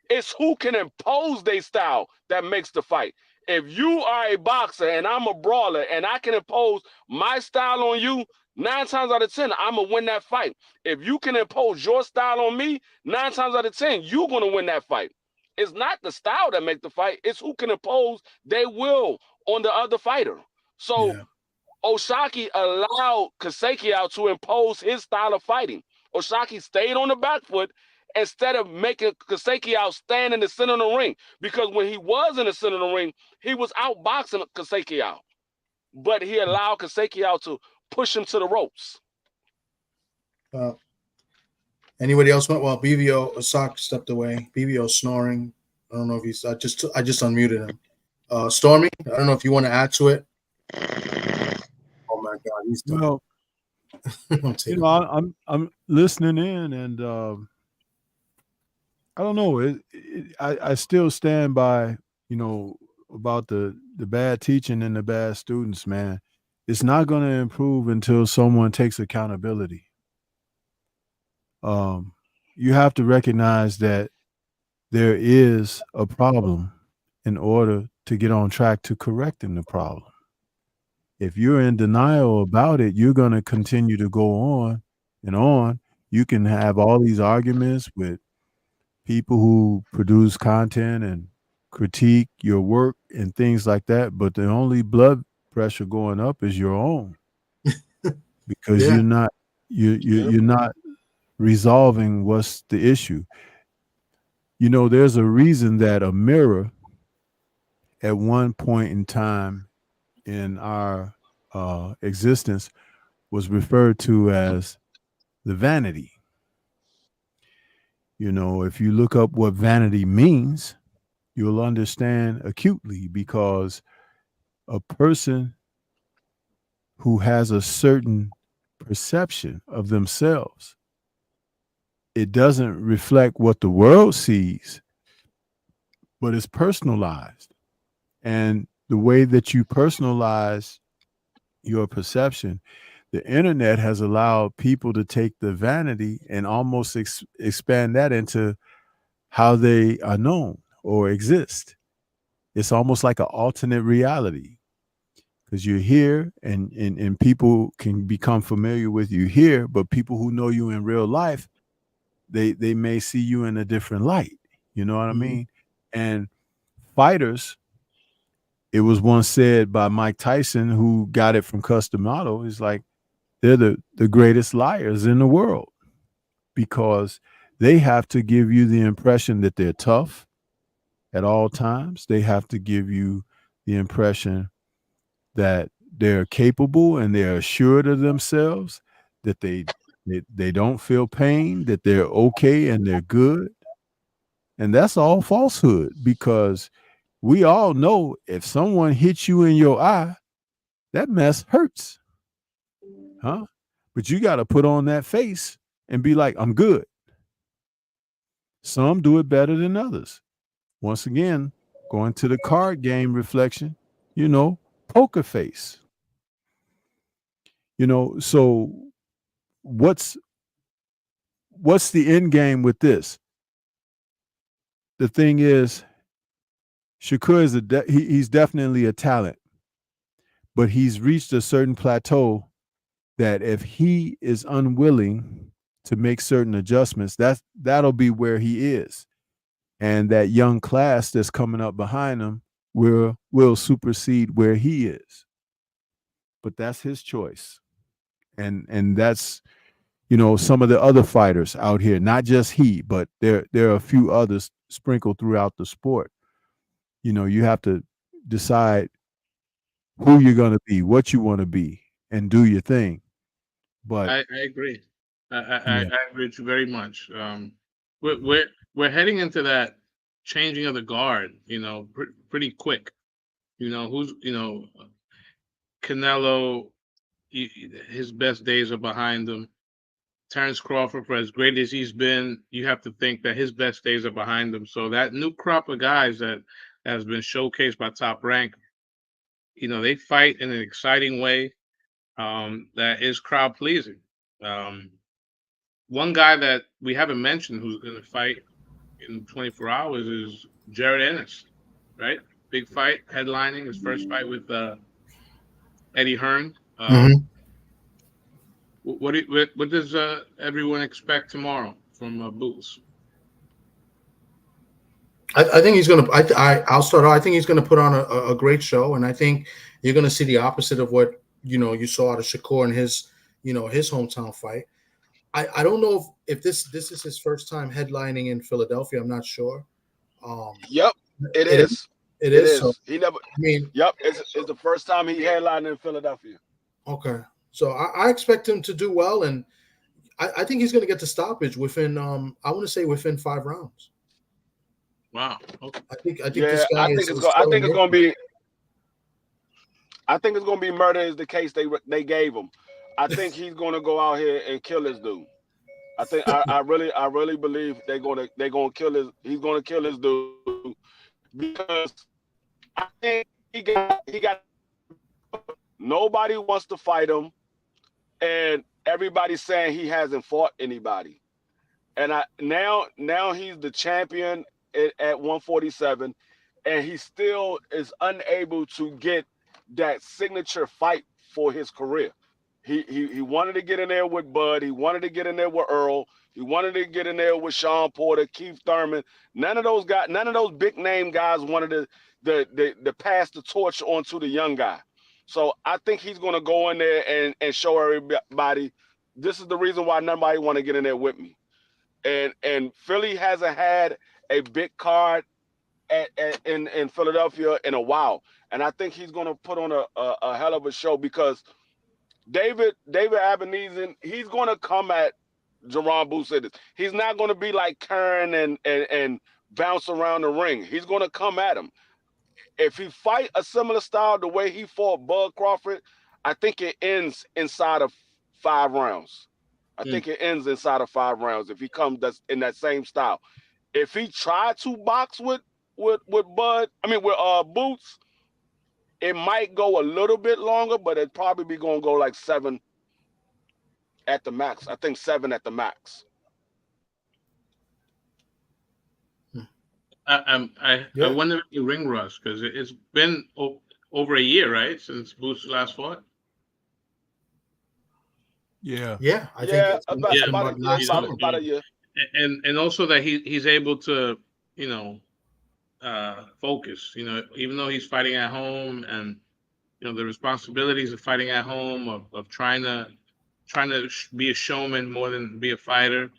It's who can impose their style that makes the fight. If you are a boxer and I'm a brawler and I can impose my style on you, 9 times out of 10, I'm going to win that fight. If you can impose your style on me, 9 times out of 10, you're going to win that fight. It's not the style that makes the fight. It's who can impose their will on the other fighter. So Oshaki allowed Kasekiao to impose his style of fighting. Oshaki stayed on the back foot instead of making Kasekiao stand in the center of the ring. Because when he was in the center of the ring, he was outboxing Kasekiao. But he allowed Kasekiao to push him to the ropes. Anybody else went? Well, BVO Osaka stepped away. BVO snoring. I don't know if he's. I just unmuted him. Stormy, I don't know if you want to add to it. Oh my God, he's done. Well, I'm listening in, and I don't know. I still stand by about the bad teaching and the bad students, man, it's not going to improve until someone takes accountability. You have to recognize that there is a problem in order to get on track to correcting the problem. If you're in denial about it, you're going to continue to go on and on. You can have all these arguments with people who produce content and critique your work and things like that, but the only blood pressure going up is your own, because Yeah. you're not resolving what's the issue. You know, there's a reason that a mirror at one point in time in our existence was referred to as the vanity. You know, if you look up what vanity means, you'll understand acutely, because a person who has a certain perception of themselves, it doesn't reflect what the world sees, but it's personalized. And the way that you personalize your perception, the internet has allowed people to take the vanity and almost expand that into how they are known or exist. It's almost like an alternate reality, because you're here and people can become familiar with you here, but people who know you in real life, they may see you in a different light. You know what I mean? And fighters, it was once said by Mike Tyson, who got it from Custom Auto, is like, they're the greatest liars in the world, because they have to give you the impression that they're tough at all times. They have to give you the impression that they're capable and they're assured of themselves, that they don't feel pain, that they're okay and they're good. And that's all falsehood, because we all know if someone hits you in your eye, that mess hurts. Huh? But you got to put on that face and be like, I'm good. Some do it better than others. Once again, going to the card game reflection, you know, poker face. You know, so what's the end game with this? The thing is, Shakur is he's definitely a talent, but he's reached a certain plateau that if he is unwilling to make certain adjustments, that'll be where he is. And that young class that's coming up behind him will supersede where he is. But that's his choice. And that's, you know, some of the other fighters out here, not just he, but there are a few others sprinkled throughout the sport. You know, you have to decide who you're going to be, what you want to be, and do your thing. But I agree. I agree with you very much. We're heading into that changing of the guard, you know, pretty quick. You know, Canelo, his best days are behind him. Terrence Crawford, for as great as he's been, you have to think that his best days are behind him. So that new crop of guys that has been showcased by Top Rank, you know, they fight in an exciting way that is crowd pleasing. One guy that we haven't mentioned who's going to fight in 24 hours is Jared Ennis, right? Big fight, headlining his first fight with Eddie Hearn. What does everyone expect tomorrow from Boots? I think he's gonna. I'll start out. I think he's gonna put on a great show, and I think you're gonna see the opposite of what you saw out of Shakur in his his hometown fight. I don't know if this is his first time headlining in Philadelphia. I'm not sure. Yep, it is. It is. So, he never. I mean, yep, it's the first time he headlined in Philadelphia. Okay, so I expect him to do well, and I think he's going to get the stoppage within. I want to say within 5 rounds. Wow. Okay. I think this guy I think it's going to be murder is the case they gave him. I think he's going to go out here and kill this dude. I really believe they're going to kill his. He's going to kill this dude because I think he got. Nobody wants to fight him, and everybody's saying he hasn't fought anybody. And now he's the champion at 147, and he still is unable to get that signature fight for his career. He wanted to get in there with Bud. He wanted to get in there with Earl. He wanted to get in there with Sean Porter, Keith Thurman. None of those big name guys wanted to pass the torch on to the young guy. So I think he's going to go in there and show everybody, this is the reason why nobody want to get in there with me. And Philly hasn't had a big card in Philadelphia in a while. And I think he's going to put on a hell of a show, because David Abenizin, he's going to come at Jaron Boots. He's not going to be like Kern and bounce around the ring. He's going to come at him. If he fight a similar style the way he fought Bud Crawford, I think it ends inside of 5 rounds. I think it ends inside of 5 rounds if he comes in that same style. If he tried to box with Boots, it might go a little bit longer, but it'd probably be going to go like 7 at the max. I think 7 at the max. I wonder if the ring rust, because it's been over a year, right, since Boots last fought. I think about a year. And also that he's able to, focus. Even though he's fighting at home, and the responsibilities of fighting at home, of trying to be a showman more than be a fighter.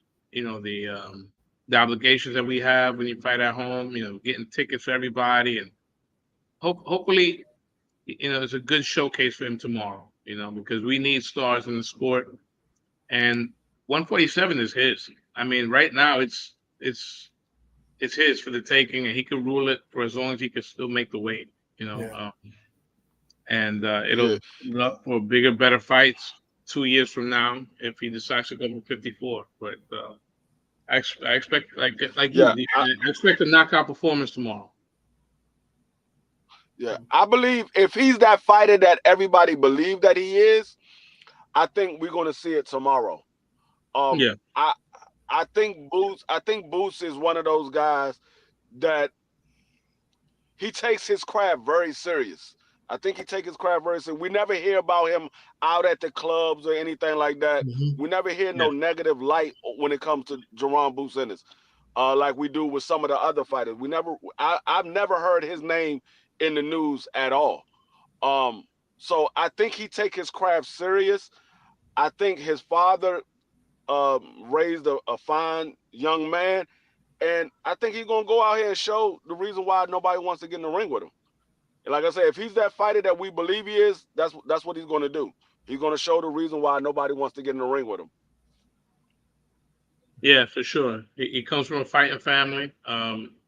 The obligations that we have when you fight at home. Getting tickets for everybody, and hopefully, it's a good showcase for him tomorrow. Because we need stars in the sport, and 147 is his. I mean, right now it's his for the taking, and he can rule it for as long as he can still make the weight. And it'll open up for bigger, better fights 2 years from now if he decides to go for 54. But I expect I expect a knockout performance tomorrow. Yeah, I believe if he's that fighter that everybody believe that he is, I think we're going to see it tomorrow. I think Boots is one of those guys that he takes his craft very serious. I think he takes his craft very serious. We never hear about him out at the clubs or anything like that. We never hear no negative light when it comes to Jaron Boots Ennis, like we do with some of the other fighters. I've never heard his name in the news at all. So I think he take his craft serious. I think his father raised a fine young man, and I think he's gonna go out here and show the reason why nobody wants to get in the ring with him. And like I said, if he's that fighter that we believe he is, that's what he's gonna do. He's gonna show the reason why nobody wants to get in the ring with him. Yeah, for sure. He comes from a fighting family.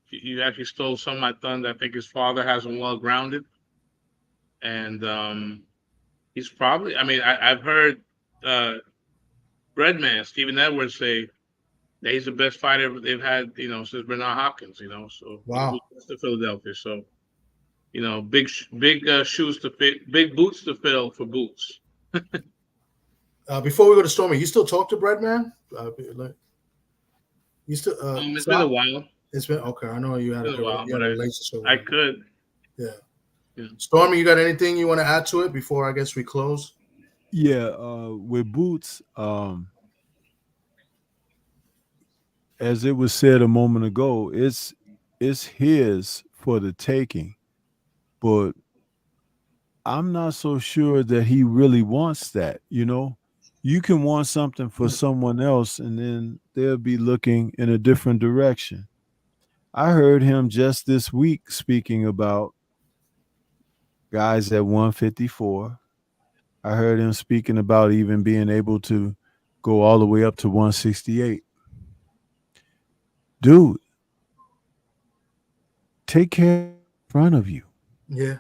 He actually stole some of my thunder. I think his father has him well grounded, and he's probably. I mean, I've heard Breadman Stephen Edwards say that he's the best fighter they've had, since Bernard Hopkins. So wow, to Philadelphia. So, big shoes to fit, big boots to fill for Boots. Before we go to Stormy, you still talk to Breadman? You still? It's been a while. It's been okay. I know you had a relationship. I could. Yeah. Stormy, you got anything you want to add to it before I guess we close? Yeah, with Boots, as it was said a moment ago, it's his for the taking, but I'm not so sure that he really wants that. You can want something for someone else, and then they'll be looking in a different direction. I heard him just this week speaking about guys at 154. I heard him speaking about even being able to go all the way up to 168. Dude, take care in front of you. Yeah.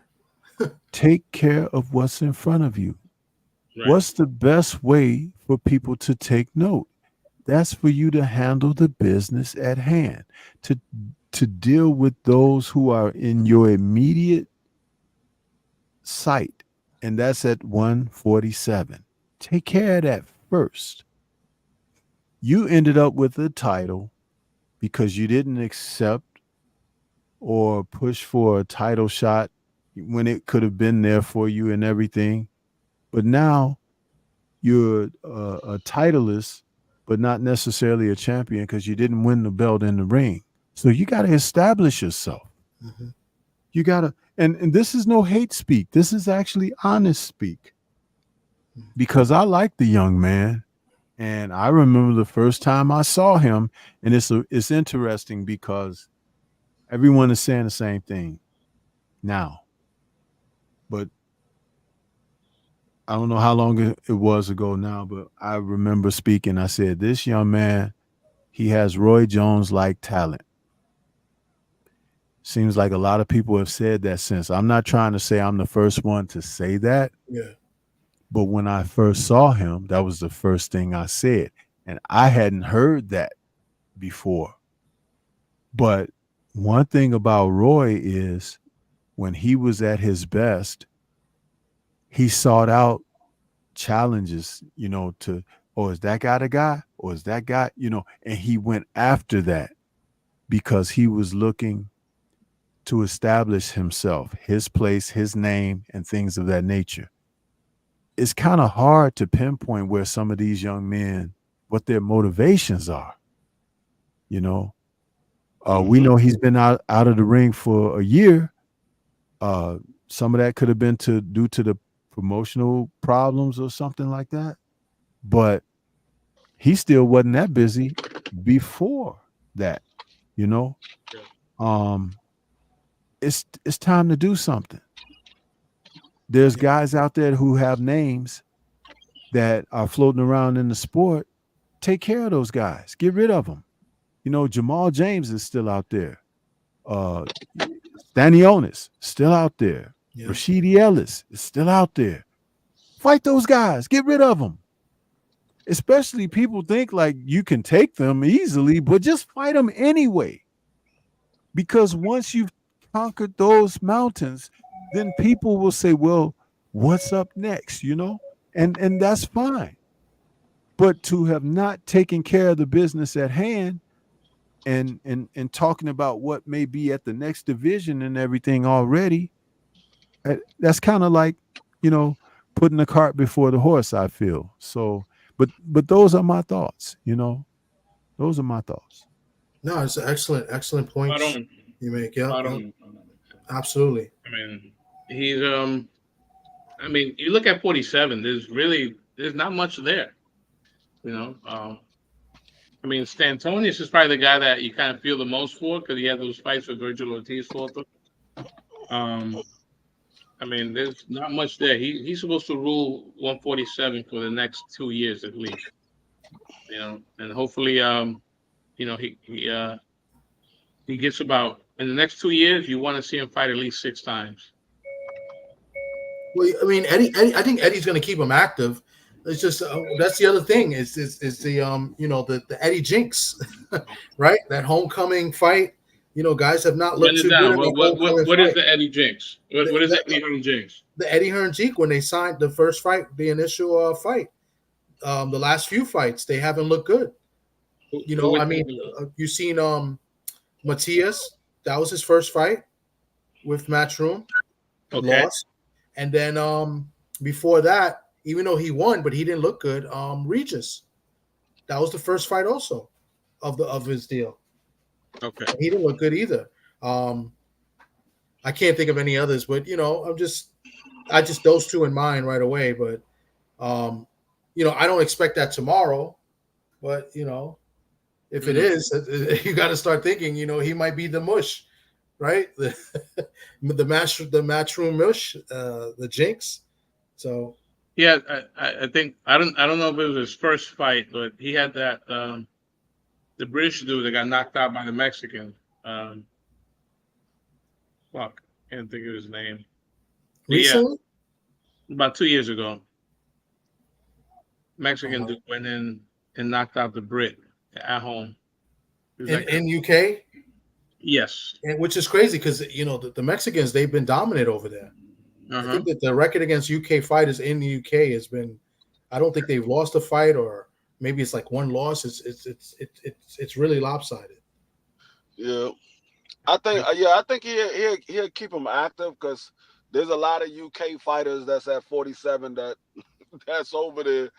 Take care of what's in front of you. Right. What's the best way for people to take note? That's for you to handle the business at hand, to deal with those who are in your immediate sight, and that's at 147. Take care of that first. You ended up with a title because you didn't accept or push for a title shot when it could have been there for you and everything. But now you're a titleist, but not necessarily a champion because you didn't win the belt in the ring. So you got to establish yourself. Mm-hmm. You got to, and this is no hate speak. This is actually honest speak, because I like the young man. And I remember the first time I saw him, and it's interesting because everyone is saying the same thing now. But I don't know how long it was ago now, but I remember speaking. I said, this young man, he has Roy Jones-like talent. Seems like a lot of people have said that since. I'm not trying to say I'm the first one to say that. Yeah. But when I first saw him, that was the first thing I said. And I hadn't heard that before. But one thing about Roy is when he was at his best, he sought out challenges, to, oh, is that guy the guy? Or is that guy, and he went after that because he was looking to establish himself, his place, his name, and things of that nature. It's kind of hard to pinpoint where some of these young men, what their motivations are. We know he's been out of the ring for a year. Some of that could have been due to the promotional problems or something like that. But he still wasn't that busy before that, It's time to do something. There's guys out there who have names that are floating around in the sport. Take care of those guys. Get rid of them. Jamal James is still out there. Stanionis still out there. Yeah. Rashidi Ellis is still out there. Fight those guys. Get rid of them. Especially people think like you can take them easily, but just fight them anyway. Because once you've conquered those mountains, then people will say, well, what's up next? And that's fine. But to have not taken care of the business at hand and talking about what may be at the next division and everything already, that's kind of like, putting the cart before the horse, I feel. So, but those are my thoughts, those are my thoughts. No, it's excellent points you make. Yeah, absolutely. He's you look at 47. There's not much there. Stantonius is probably the guy that you kind of feel the most for because he had those fights with Virgil Ortiz fought them. There's not much there. He's supposed to rule 147 for the next 2 years at least. And hopefully, he gets about in the next 2 years. You want to see him fight at least 6 times. Well, Eddie, I think Eddie's going to keep him active. It's just that's the other thing is the the Eddie jinx, right? That homecoming fight. Guys have not looked too good. What is the Eddie jinx? What is the Eddie Hearn jinx? The Eddie Hearn jinx when they signed the first fight, the initial fight. The last few fights they haven't looked good. You've seen Matias. That was his first fight with Matchroom. Okay. Lost. And then before that, even though he won, but he didn't look good. Regis, that was the first fight also of his deal. Okay, he didn't look good either. I can't think of any others, but I just those two in mind right away. But I don't expect that tomorrow. But if it is, you got to start thinking. He might be the mush, right? The matchroom mush, the jinx. So. Yeah, I think I don't know if it was his first fight, but he had that the British dude that got knocked out by the Mexican. Can't think of his name. Recently? Yeah, about 2 years ago. Mexican dude went in and knocked out the Brit at home. In UK? Yes. And which is crazy because the Mexicans, they've been dominant over there. I think that the record against UK fighters in the UK has been. I don't think they've lost a fight, or maybe it's like one loss. It's really lopsided. Yeah, I think he'll keep him active because there's a lot of UK fighters that's at 47 that's over there.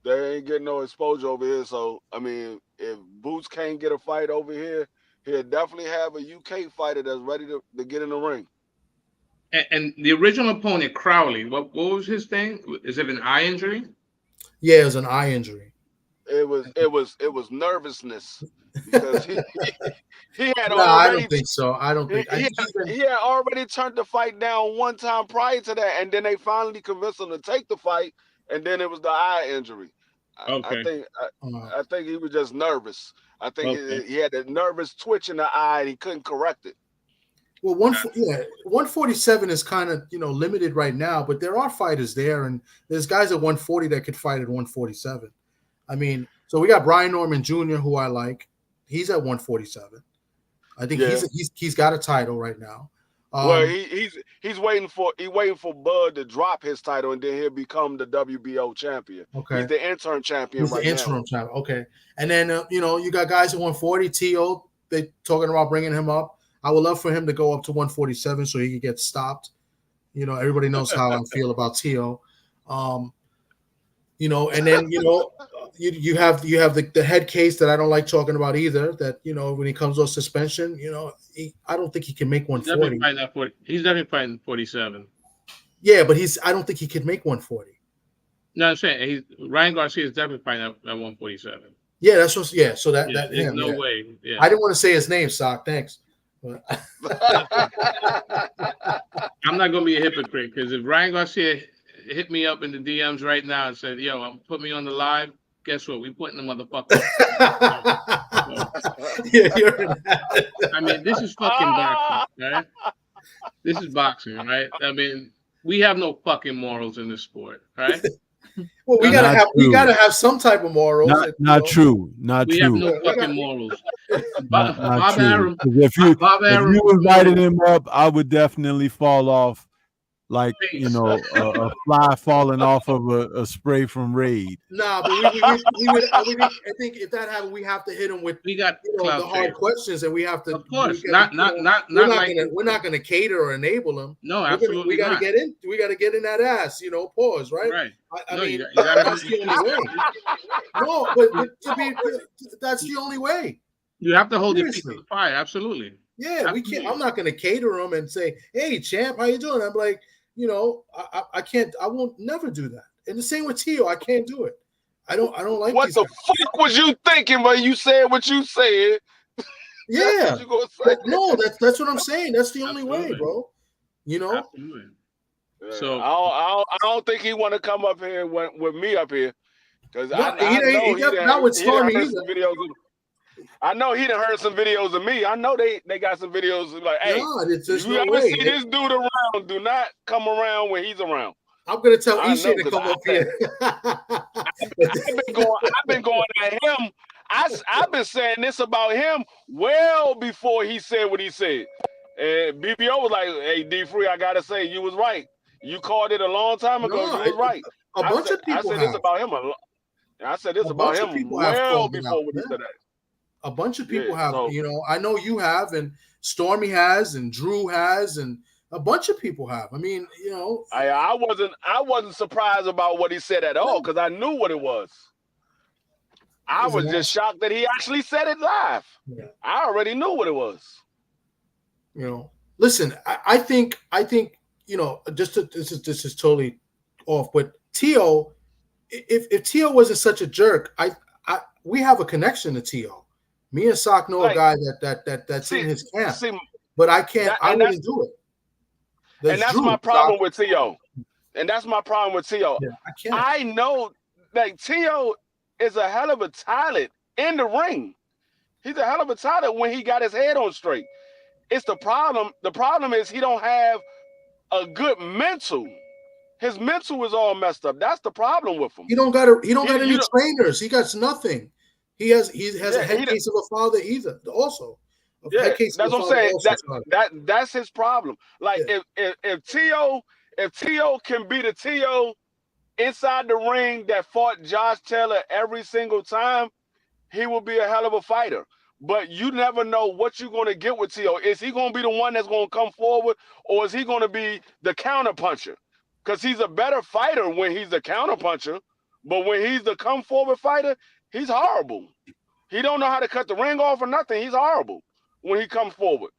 They ain't getting no exposure over here. So I mean, if Boots can't get a fight over here, he'll definitely have a UK fighter that's ready to get in the ring. And the original opponent, Crowley, what was his thing? Is it an eye injury? Yeah, it was an eye injury. It was nervousness because he had No, already. I don't think so. I don't think he had already turned the fight down one time prior to that, and then they finally convinced him to take the fight, and then it was the eye injury. Okay. I think he was just nervous. I think he had a nervous twitch in the eye, and he couldn't correct it. Well, 147 is kind of limited right now, but there are fighters there, and there's guys at 140 that could fight at 147. I mean, so we got Brian Norman Jr., who I like. He's at 147. I think he's got a title right now. Well, he's waiting for Bud to drop his title, and then he'll become the WBO champion. Okay, he's the interim champion he's right the interim now. champion. Okay, and then you got guys at 140. T.O. They talking about bringing him up. I would love for him to go up to 147 so he could get stopped. Everybody knows how I feel about T.O. And then you have the head case that I don't like talking about either. That when he comes off suspension, I don't think he can make 140. He's definitely fighting 47. Yeah, but I don't think he could make 140. No, I'm saying Ryan Garcia is definitely fighting at 147. Yeah, that's what. Yeah, so that there's no way. Yeah, I didn't want to say his name, Sock. Thanks. I'm not gonna be a hypocrite because if Ryan Garcia hit me up in the DMs right now and said, "Yo, put me on the live," guess what? We putting the motherfucker. I mean, this is fucking boxing, right? This is boxing, right? I mean, we have no fucking morals in this sport, right? Well, we gotta have some type of morals. Not true. We have no fucking morals. Bob Arum. If you invited him up, I would definitely fall off like a fly falling off of a spray from Raid. Nah, but I think if that happened, we have to hit him with the hard questions, and we have to. Of course, we're not gonna cater or enable him. No, absolutely we gotta get in. We gotta get in that ass. Pause. Right. Right. I mean, that's the only way. No, but that's the only way. You have to hold your feet to the fire. Absolutely. Yeah, absolutely. We can't. I'm not gonna cater him and say, "Hey, champ, how you doing?" I'm like, I can't. I won't never do that. And the same with Tio. I can't do it. I don't like. What the fuck was you thinking when you said what you said? Yeah. No, that's what I'm saying. That's the only way, bro. Absolutely. So I don't think he want to come up here with me up here because not with Stormy either. I know he done heard some videos of me. I know they got some videos like, hey, you ever see this dude around? Do not come around when he's around. I'm gonna tell Ishe to come up here. I've been going at him. I've been saying this about him well before he said what he said. And BBO was like, "Hey, D-Free, I gotta say, you was right. You called it a long time ago. You was right." A bunch of people. I said this about him. I said this about him well before we said that. A bunch of people have, I know you have, and Stormy has, and Drew has, and a bunch of people have. I mean, I wasn't surprised about what he said at all because I knew what it was. I was just shocked that he actually said it live. Yeah. I already knew what it was. Listen, I think, this is totally off, but Tio, if Tio wasn't such a jerk, we have a connection to Tio. Me and Sock know a guy that's in his camp, but I can't. I wouldn't do it. That's my problem with Tio. And that's my problem with Tio. Yeah, I can't. I know that Tio is a hell of a talent in the ring. He's a hell of a talent when he got his head on straight. It's the problem. The problem is he don't have a good mental. His mental is all messed up. That's the problem with him. He don't got any trainers. He got nothing. He has a head case of a father either. Also, that's what I'm saying. That's his problem. Like if Tio if T.O. can be the T.O. inside the ring that fought Josh Taylor every single time, he will be a hell of a fighter. But you never know what you're going to get with T.O. Is he going to be the one that's going to come forward, or is he going to be the counter puncher? Because he's a better fighter when he's the counter puncher, but when he's the come forward fighter, he's horrible. He don't know how to cut the ring off or nothing. He's horrible when he comes forward.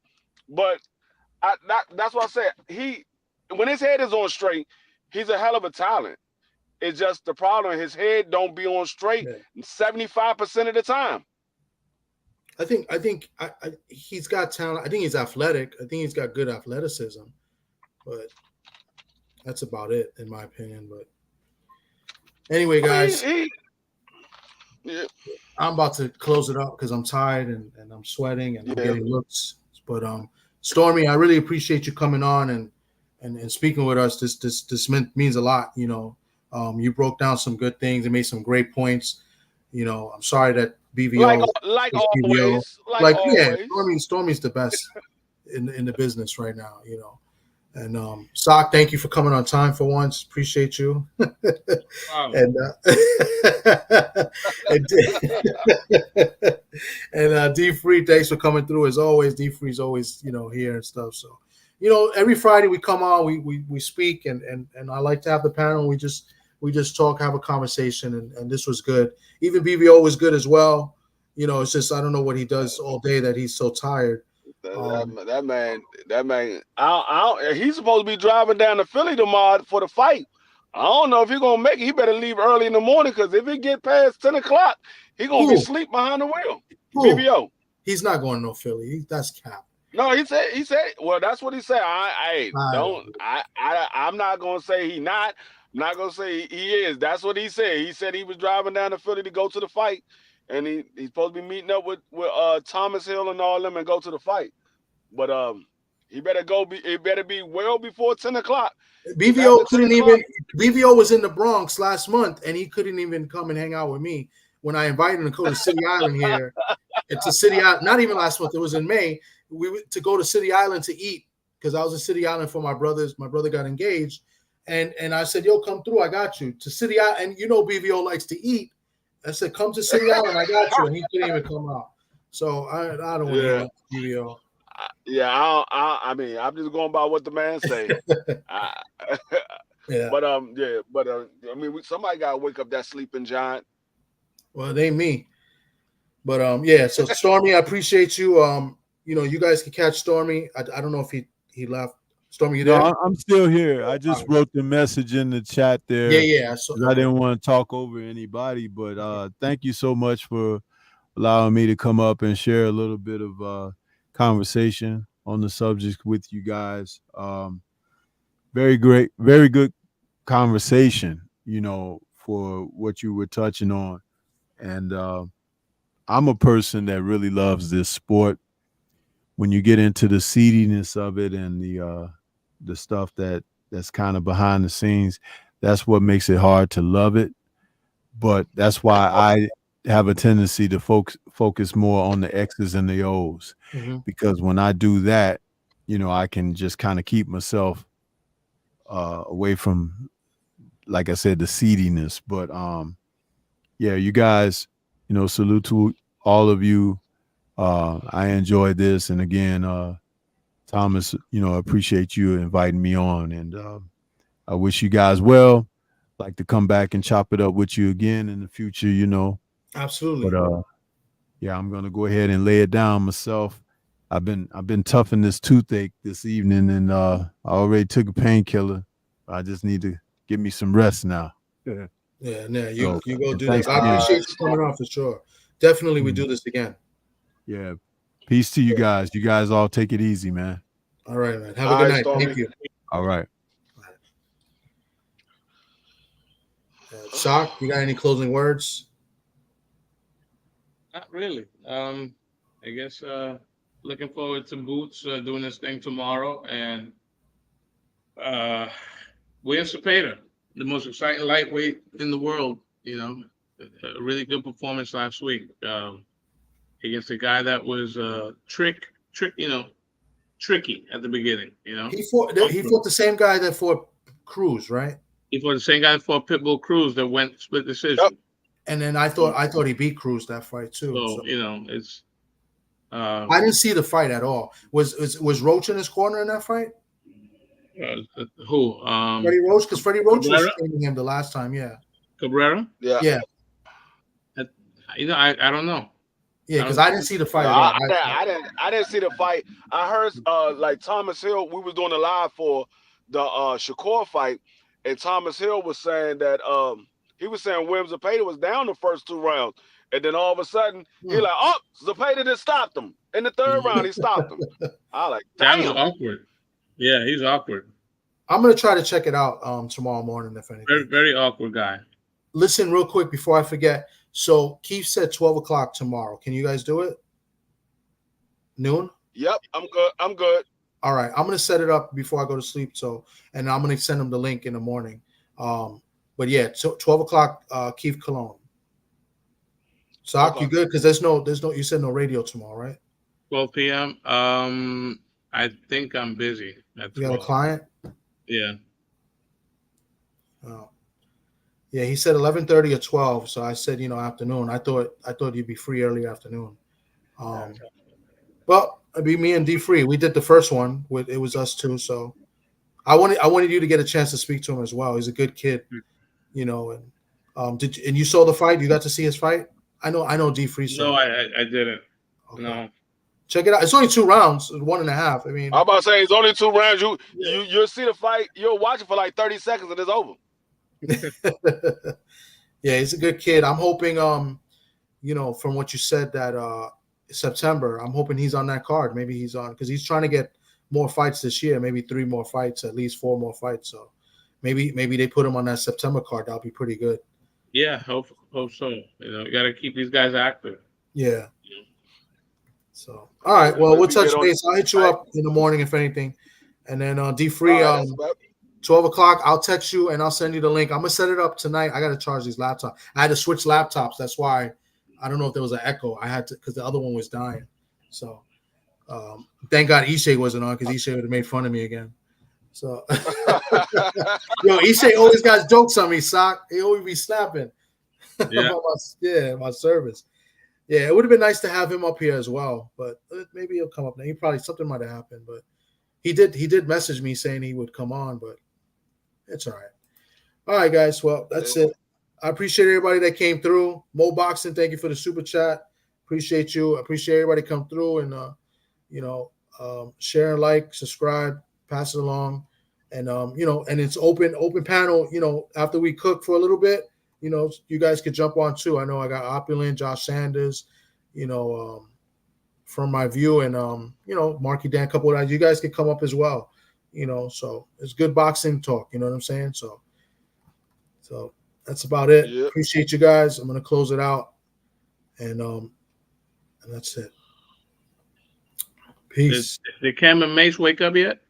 But that's what I said. When his head is on straight, he's a hell of a talent. It's just the problem. His head don't be on straight 75% of the time. I think he's got talent. I think he's athletic. I think he's got good athleticism, but that's about it in my opinion. But anyway, guys, I'm about to close it up because I'm tired and I'm sweating and I'm getting looks. But Stormy, I really appreciate you coming on and speaking with us. This means a lot. You know, you broke down some good things and made some great points. You know, I'm sorry that BVO like always, always. Stormy's the best in the business right now. You know, and Sock, thank you for coming on time for once. Appreciate you. Wow. and D Free, thanks for coming through as always. D Free's always here and stuff. So every Friday we come on, we speak and I like to have the panel. We just talk, have a conversation, and this was good. Even BVO was good as well. It's just I don't know what he does all day that he's so tired. That man, he's supposed to be driving down to Philly tomorrow for the fight. I don't know if he's gonna make it. He better leave early in the morning because if he get past 10 o'clock, he's gonna be asleep behind the wheel. BVO. He's not going to no Philly. That's cap. No, he said. Well, that's what he said. I'm not gonna say he not. I'm not gonna say he is. That's what he said. He said he was driving down to Philly to go to the fight, and he's supposed to be meeting up with Thomas Hill and all them and go to the fight. But he better go. It better be well before 10 o'clock. BVO couldn't even. BVO was in the Bronx last month, and he couldn't even come and hang out with me when I invited him to go to City Island here. It's a City Island. Not even last month. It was in May. We were to go to City Island to eat because I was in City Island for my brothers. My brother got engaged. And I said, yo, come through. I got you to City Island. And BVO likes to eat. I said, come to City Island. I got you. And he couldn't even come out. So I don't want to BVO. Yeah, I mean, I'm just going by what the man say. But I mean, somebody got to wake up that sleeping giant. Well, it ain't me. But so Stormy, I appreciate you. You guys can catch Stormy. I don't know if he left. Stormy, you there? No, I'm still here. I just wrote the message in the chat there. Yeah. I didn't want to talk over anybody, but thank you so much for allowing me to come up and share a little bit of conversation on the subject with you guys. Very great, very good conversation, for what you were touching on. And I'm a person that really loves this sport. When you get into the seediness of it and the stuff that's kind of behind the scenes, that's what makes it hard to love it. But that's why I have a tendency to focus more on the X's and the O's, because when I do that, I can just kind of keep myself away from, like I said, the seediness. But you guys, salute to all of you. I enjoyed this, and again, Thomas, appreciate you inviting me on, and I wish you guys well. Like to come back and chop it up with you again in the future, Absolutely. But I'm gonna go ahead and lay it down myself. I've been toughing this toothache this evening, and I already took a painkiller. I just need to give me some rest now. You go do that. I appreciate you coming on for sure. Definitely, we do this again. Yeah. Peace to you guys. You guys all take it easy, man. All right, man. Have a good night. Stormy. Thank you. All right. Sock, you got any closing words? Not really. I guess looking forward to Boots doing this thing tomorrow, and William Cepeda, the most exciting lightweight in the world. A really good performance last week. Against a guy that was tricky at the beginning. He fought the same guy that fought Cruz, right? He fought the same guy for Pitbull Cruz that went split decision. Yep. And then I thought he beat Cruz that fight too. So you know, it's. I didn't see the fight at all. Was Roach in his corner in that fight? Who? Freddie Roach, because Freddie Roach was Cabrera? training him the last time. Yeah. Cabrera? Yeah. Yeah. You know, I don't know. Yeah, because I didn't see the fight at all. I didn't see the fight. I heard like Thomas Hill. We was doing a live for the Shakur fight, and Thomas Hill was saying that he was saying Williams Zepeda was down the first 2 rounds, and then all of a sudden he like, oh, Zepeda just stopped him in the 3rd round. He stopped him. I like, That damn. was awkward. Yeah, he's awkward. I'm gonna try to check it out tomorrow morning if anything. Very, very awkward guy. Listen, real quick before I forget. So Keith said 12 o'clock tomorrow. Can you guys do it? Noon? Yep, I'm good. I'm good. All right. I'm gonna set it up before I go to sleep. And I'm gonna send him the link in the morning. But yeah, 12 o'clock, Keith Cologne. Sock, Okay. you good? Because there's no. You said no radio tomorrow, right? 12 p.m. I think I'm busy. At You got a 12. client? Yeah. Oh. Yeah, he said 11:30 or 12. So I said, afternoon. I thought you'd be free early afternoon. Well, it'd be me and D Free. We did the first one. It was us two. So I wanted you to get a chance to speak to him as well. He's a good kid, And and you saw the fight? You got to see his fight? I know D Free saw. No, I didn't. Okay. No. Check it out. It's only 2 rounds, 1.5. I mean, I'm about to say it's only 2 rounds. You'll see the fight. You'll watch it for like 30 seconds and it's over. yeah, he's a good kid. I'm hoping, from what you said that September, I'm hoping he's on that card. Maybe he's on because he's trying to get more fights this year. Maybe 3 more fights, at least 4 more fights. So maybe they put him on that September card. That'll be pretty good. Yeah, hope so. You got to keep these guys active. Yeah. So, all right. Well, we'll touch base. I'll hit you up in the morning if anything. And then D Free, 12 o'clock, I'll text you and I'll send you the link. I'm going to set it up tonight. I got to charge these laptops. I had to switch laptops. That's why I don't know if there was an echo. I had to because the other one was dying. So, thank God Ishe wasn't on because Ishe would have made fun of me again. So, yo, Ishe always got jokes on me, Sock. He always be snapping. Yeah. My service. Yeah, it would have been nice to have him up here as well, but maybe he'll come up now. Something might have happened, but he did message me saying he would come on, but it's all right. All right, guys. Well, that's it. I appreciate everybody that came through. Mo Boxing, thank you for the super chat. Appreciate you. Appreciate everybody come through and share, like, subscribe, pass it along, and and it's open panel. After we cook for a little bit. You guys could jump on too. I know I got Opulent, Josh Sanders, from my view, and Marky Dan, a couple of guys. You guys could come up as well, So it's good boxing talk. You know what I'm saying? So that's about it. Yep. Appreciate you guys. I'm gonna close it out, and that's it. Peace. Did Cam and Mace wake up yet?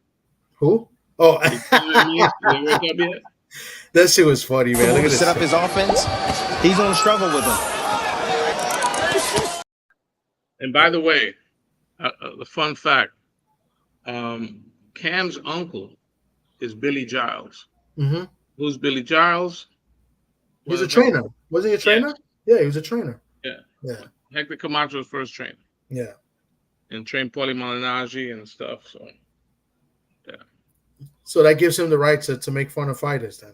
Who? Oh, Did Cam and Mace, did they wake up yet? That shit was funny, man. Look at this. Set up his offense. He's going to struggle with him. And by the way, the fun fact: Cam's uncle is Billy Giles. Mm-hmm. Who's Billy Giles? He's a trainer. Was he a trainer? Yeah, he was a trainer. Yeah. Hector Camacho's first trainer. Yeah. And trained Paulie Malignaggi and stuff. So, yeah. So that gives him the right to make fun of fighters, then.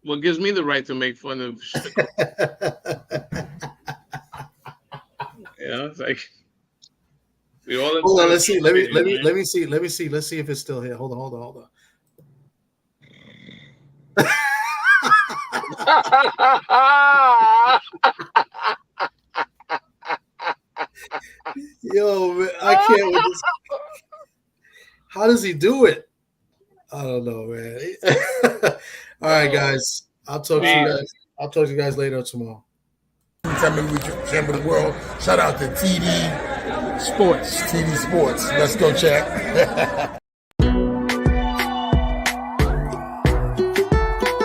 What gives me the right to make fun of shit? It's like we all. Hold on, let's see. Let me see. Let's see if it's still here. Hold on. Yo, man, I can't with this. How does he do it? I don't know, man. All right, guys. I'll talk to you guys later tomorrow. Champion of the world. Shout out to TD Sports. TD Sports. Let's go check.